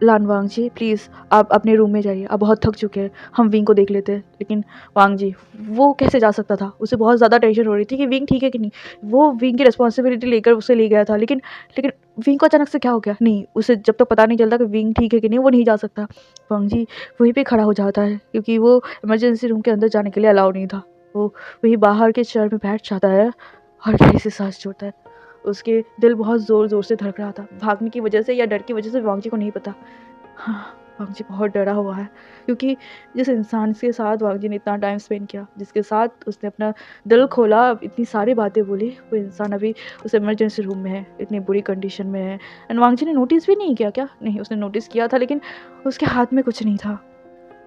लान वांग जी प्लीज़ आप अपने रूम में जाइए, आप बहुत थक चुके हैं, हम विंग को देख लेते हैं। लेकिन वांग जी वो कैसे जा सकता था? उसे बहुत ज़्यादा टेंशन हो रही थी कि विंग ठीक है कि नहीं? वो विंग की रिस्पॉन्सिबिलिटी लेकर उसे ले गया था, लेकिन लेकिन विंग को अचानक से क्या हो गया? नहीं, उसे जब तक पता नहीं चलता कि विंग ठीक है कि नहीं, वो नहीं जा सकता। वांग जी वहीं पे खड़ा हो जाता है क्योंकि वो इमरजेंसी रूम के अंदर जाने के लिए अलाउ नहीं था। वो वहीं बाहर के चेयर में बैठ जाता है और गहरी से सांस छोड़ता है। उसके दिल बहुत ज़ोर-ज़ोर से धड़क रहा था। भागने की वजह से या डर की वजह से वांग जी को नहीं पता। हाँ, वांग जी बहुत डरा हुआ है क्योंकि जिस इंसान के साथ वांग जी ने इतना टाइम स्पेंड किया, जिसके साथ उसने अपना दिल खोला, इतनी सारी बातें बोली, वो इंसान अभी उस इमरजेंसी रूम में है, इतनी बुरी कंडीशन में है। एंड वांग जी ने नोटिस भी नहीं किया क्या? नहीं, उसने नोटिस किया था, लेकिन उसके हाथ में कुछ नहीं था।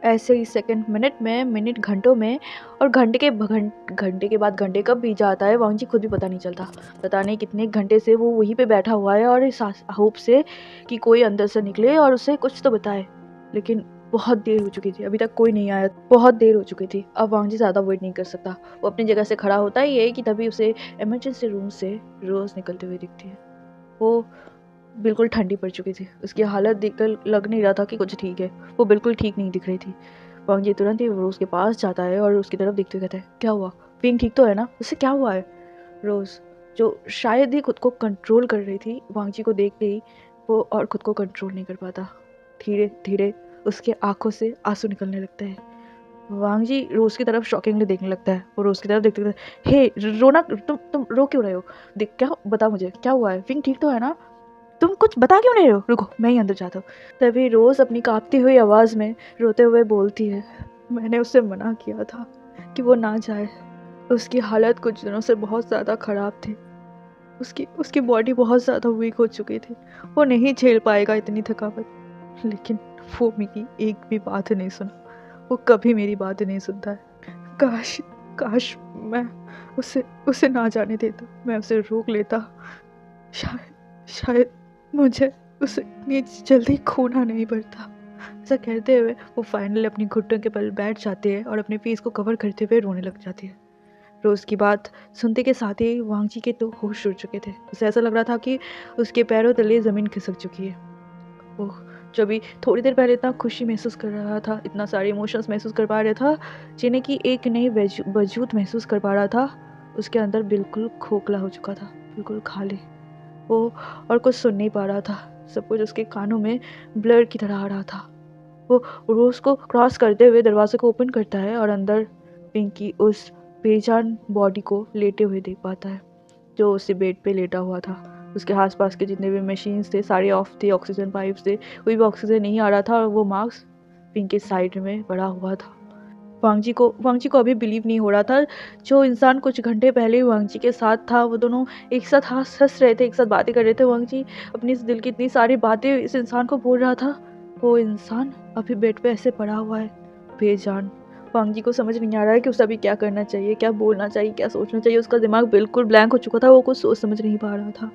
ऐसे ही सेकंड मिनट में, मिनट घंटों में और घंटे के बाद घंटे कब बीत जाता है वांग जी खुद भी पता नहीं चलता। पता नहीं कितने घंटे से वो वहीं पे बैठा हुआ है और इस होप से कि कोई अंदर से निकले और उसे कुछ तो बताए, लेकिन बहुत देर हो चुकी थी, अभी तक कोई नहीं आया। बहुत देर हो चुकी थी, अब वांग जी ज़्यादा वेट नहीं कर सकता। वो अपनी जगह से खड़ा होता ही है कि तभी उसे इमरजेंसी रूम से रोज़ निकलते हुए दिखती है। वो बिल्कुल ठंडी पड़ चुकी थी। उसकी हालत देखकर लग नहीं रहा था कि कुछ ठीक है। वो बिल्कुल ठीक नहीं दिख रही थी। वांग जी तुरंत ही रोज़ के पास जाता है और उसकी तरफ देखते हुए कहता है, क्या हुआ? विंग ठीक तो है ना? उसे क्या हुआ है? रोज़, जो शायद ही खुद को कंट्रोल कर रही थी, वांग जी को देखते ही वो और खुद को कंट्रोल नहीं कर पाता। धीरे-धीरे उसके आँखों से आँसू निकलने लगते हैं। वांग जी रोज़ की तरफ शॉकिंगली देखने लगता है। वो रोज़ की तरफ देखते-देखते, हे रोना, तुम रो क्यों रहे हो? देख, क्या बता मुझे, क्या हुआ है? विंग ठीक तो है ना? तुम कुछ बता क्यों नहीं रहे हो? रुको, मैं ही अंदर जाता हूँ। तभी रोज़ अपनी काँपती हुई आवाज़ में रोते हुए बोलती है, मैंने उसे मना किया था कि वो ना जाए। उसकी हालत कुछ दिनों से बहुत ज़्यादा ख़राब थी। उसकी उसकी बॉडी बहुत ज़्यादा वीक हो चुकी थी। वो नहीं झेल पाएगा इतनी थकावट। लेकिन वो मेरी एक भी बात नहीं सुना। वो कभी मेरी बातें नहीं सुनता है। काश काश मैं उसे उसे ना जाने देता। मैं उसे रोक लेता। शायद शायद मुझे उसे इतनी जल्दी खोना नहीं पड़ता। ऐसा कहते हुए वो फाइनली अपनी घुटनों के बल बैठ जाती है और अपने फेस को कवर करते हुए रोने लग जाती है। रोज़ की बात सुनते के साथ ही वांग जी के तो होश उड़ चुके थे। उसे ऐसा लग रहा था कि उसके पैरों तले ज़मीन खिसक चुकी है। वो जो अभी थोड़ी देर पहले इतना खुशी महसूस कर रहा था, इतना सारे इमोशंस महसूस कर पा रहा था, जिन्हें कि एक नई वजूद महसूस कर पा रहा था, उसके अंदर बिल्कुल खोखला हो चुका था, बिल्कुल खाली। वो और कुछ सुन नहीं पा रहा था। सब कुछ उसके कानों में ब्लर की तरह आ रहा था। वो रोज़ को क्रॉस करते हुए दरवाज़े को ओपन करता है और अंदर पिंक की उस बेजान बॉडी को लेटे हुए देख पाता है, जो उसी बेड पे लेटा हुआ था। उसके आस-पास के जितने भी मशीन्स थे सारे ऑफ थे, ऑक्सीजन पाइप्स थे, कोई भी ऑक्सीजन नहीं आ रहा था और वो मास्क पिंक के साइड में पड़ा हुआ था। वांग जी को अभी बिलीव नहीं हो रहा था, जो इंसान कुछ घंटे पहले वांग जी के साथ था, वो दोनों एक साथ हँस रहे थे, एक साथ बातें कर रहे थे। वांग जी अपनी इस दिल की इतनी सारी बातें इस इंसान को बोल रहा था, वो इंसान अभी बेड पे ऐसे पड़ा हुआ है, बेजान। वांग जी को समझ नहीं आ रहा है कि उसे अभी क्या करना चाहिए, क्या बोलना चाहिए, क्या सोचना चाहिए। उसका दिमाग बिल्कुल ब्लैंक हो चुका था, वो कुछ सोच समझ नहीं पा रहा था।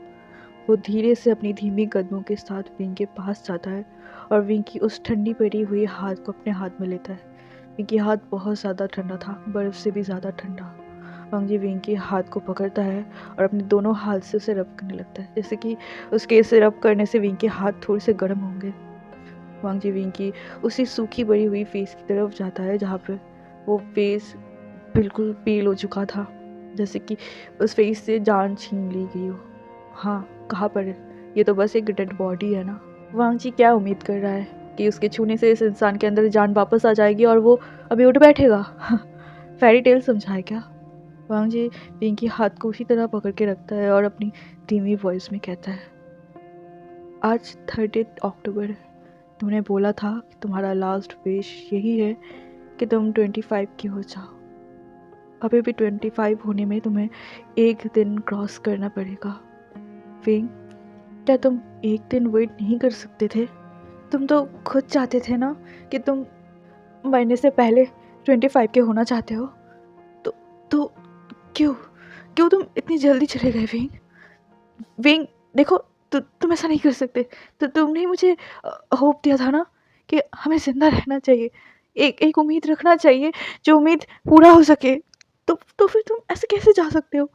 वो धीरे से अपनी धीमी कदमों के साथ विंग के पास जाता है और विंग की उस ठंडी पड़ी हुई हाथ को अपने हाथ में लेता है। विंग हाथ बहुत ज़्यादा ठंडा था, बर्फ़ से भी ज़्यादा ठंडा। वांग जी विंग के हाथ को पकड़ता है और अपने दोनों हाथ से उसे रब करने लगता है, जैसे कि उसके इसे रब करने से विंग के हाथ थोड़े से गर्म होंगे। वांग जी विंग की उसी सूखी बड़ी हुई फेस की तरफ जाता है जहाँ पे वो फेस बिल्कुल पील हो चुका था, जैसे कि उस फेस से जान छीन ली गई हो। हाँ, कहाँ पर है? ये तो बस एक डेड बॉडी है ना। वांग जी क्या उम्मीद कर रहा है कि उसके छूने से इस इंसान के अंदर जान वापस आ जाएगी और वो अभी उठ बैठेगा? फेरी टेल समझाए क्या? वांग जी विंग के हाथ को उसी तरह पकड़ के रखता है और अपनी धीमी वॉइस में कहता है, आज 30 अक्टूबर है। तुमने बोला था कि तुम्हारा लास्ट विश यही है कि तुम 25 की हो जाओ। अभी भी 25 होने में तुम्हें एक दिन क्रॉस करना पड़ेगा। विंग, क्या तुम एक दिन वेट नहीं कर सकते थे? तुम तो खुद चाहते थे ना कि तुम मरने से पहले 25 के होना चाहते हो। तो क्यों क्यों तुम इतनी जल्दी चले गए विंग? विंग देखो, तुम ऐसा नहीं कर सकते। तो तुमने ही मुझे होप दिया था ना कि हमें ज़िंदा रहना चाहिए, एक एक उम्मीद रखना चाहिए, जो उम्मीद पूरा हो सके। तो फिर तुम ऐसे कैसे जा सकते हो?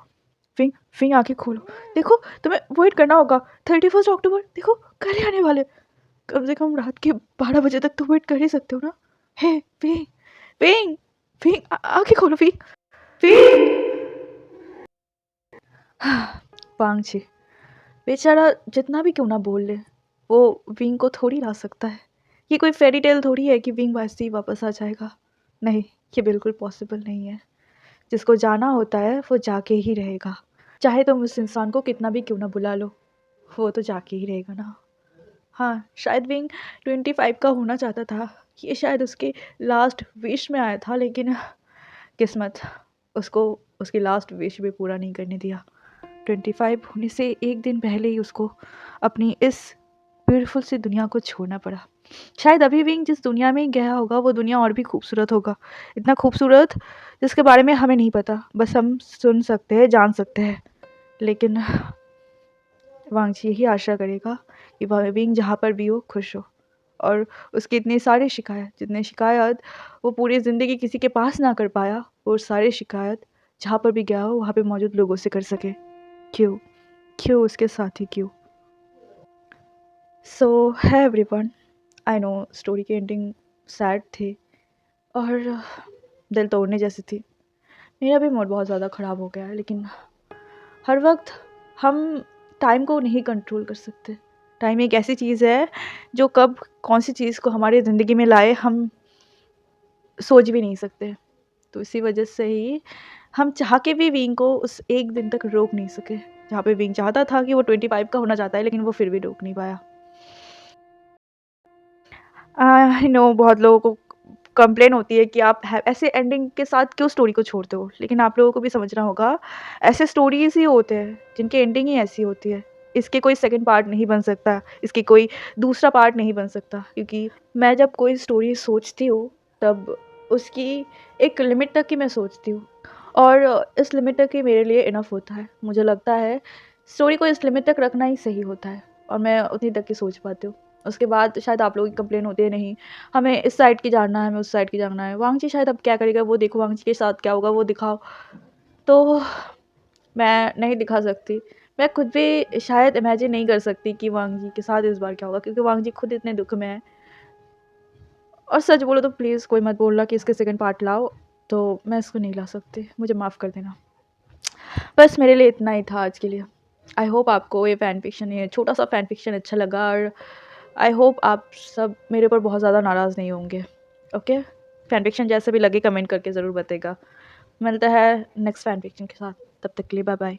विंग विंग आँखें खोलो, देखो तुम्हें वेट करना होगा। 31 अक्टूबर देखो कल ही आने वाले। कम से कम रात के 12 बजे तक तो वेट कर ही सकते हो ना? हे विंग, विंग, विंग आँखें खोलो विंग, विंग। पांग छी, बेचारा जितना भी क्यों ना बोल ले, वो विंग को थोड़ी ला सकता है। ये कोई फेरी टेल थोड़ी है कि विंग वैसे ही वापस आ जाएगा। नहीं, ये बिल्कुल पॉसिबल नहीं है। जिसको जाना होता है वो जाके ही रहेगा, चाहे तुम उस इंसान को कितना भी क्यों ना बुला लो, वो तो जाके ही रहेगा ना। हाँ, शायद विंग 25 का होना चाहता था, ये शायद उसके लास्ट विश में आया था, लेकिन किस्मत उसको उसकी लास्ट विश भी पूरा नहीं करने दिया। 25 होने से एक दिन पहले ही उसको अपनी इस ब्यूटीफुल सी दुनिया को छोड़ना पड़ा। शायद अभी विंग जिस दुनिया में गया होगा वो दुनिया और भी खूबसूरत होगा, इतना खूबसूरत जिसके बारे में हमें नहीं पता, बस हम सुन सकते हैं, जान सकते हैं। लेकिन वांगची यही आशा करेगा कि विंग जहाँ पर भी हो खुश हो, और उसकी इतनी सारी शिकायत, जितने शिकायत वो पूरी ज़िंदगी किसी के पास ना कर पाया, वो सारी शिकायत जहाँ पर भी गया हो वहाँ पे मौजूद लोगों से कर सके। क्यों क्यों उसके साथ ही क्यों? सो है एवरीवन, आई नो स्टोरी की एंडिंग सैड थी और दिल तोड़ने जैसी थी। मेरा भी मूड बहुत ज़्यादा ख़राब हो गया है, लेकिन हर वक्त हम टाइम को नहीं कंट्रोल कर सकते। टाइम एक ऐसी चीज़ है जो कब कौन सी चीज़ को हमारी ज़िंदगी में लाए हम सोच भी नहीं सकते। तो इसी वजह से ही हम चाह के भी विंग को उस एक दिन तक रोक नहीं सके, जहाँ पे विंग चाहता था कि वो 25 का होना चाहता है, लेकिन वो फिर भी रोक नहीं पाया। आई नो बहुत लोगों को कंप्लेन होती है कि आप ऐसे एंडिंग के साथ क्यों स्टोरी को छोड़ते हो, लेकिन आप लोगों को भी समझना होगा, ऐसे स्टोरीज ही होते हैं जिनकी एंडिंग ही ऐसी होती है। इसके कोई सेकंड पार्ट नहीं बन सकता, इसकी कोई दूसरा पार्ट नहीं बन सकता, क्योंकि मैं जब कोई स्टोरी सोचती हूँ तब उसकी एक लिमिट तक ही मैं सोचती हूँ, और इस लिमिट तक ही मेरे लिए इनफ होता है। मुझे लगता है स्टोरी को इस लिमिट तक रखना ही सही होता है, और मैं उतनी तक ही सोच पाती हूँ। उसके बाद शायद आप लोगों की कंप्लेन होती है, नहीं हमें इस साइड की जानना है, हमें उस साइड की जानना है। वांगची शायद अब क्या करेगा वो देखो, वांगची के साथ क्या होगा वो दिखाओ। तो मैं नहीं दिखा सकती, मैं खुद भी शायद इमेजिन नहीं कर सकती कि वांगजी के साथ इस बार क्या होगा, क्योंकि वांगजी खुद इतने दुख में है। और सच बोलो तो प्लीज़ कोई मत बोलना कि इसके सेकंड पार्ट लाओ, तो मैं इसको नहीं ला सकती, मुझे माफ़ कर देना। बस मेरे लिए इतना ही था आज के लिए। आई होप आपको ये फ़ैन फ़िक्शन, ये छोटा सा फ़ैन फ़िक्शन अच्छा लगा, और आई होप आप सब मेरे ऊपर बहुत ज़्यादा नाराज़ नहीं होंगे। ओके, फ़ैन फ़िक्शन जैसा भी लगे कमेंट करके ज़रूर बताइएगा। मिलता है नेक्स्ट फ़ैन फ़िक्शन के साथ, तब तक के लिए बाय बाय।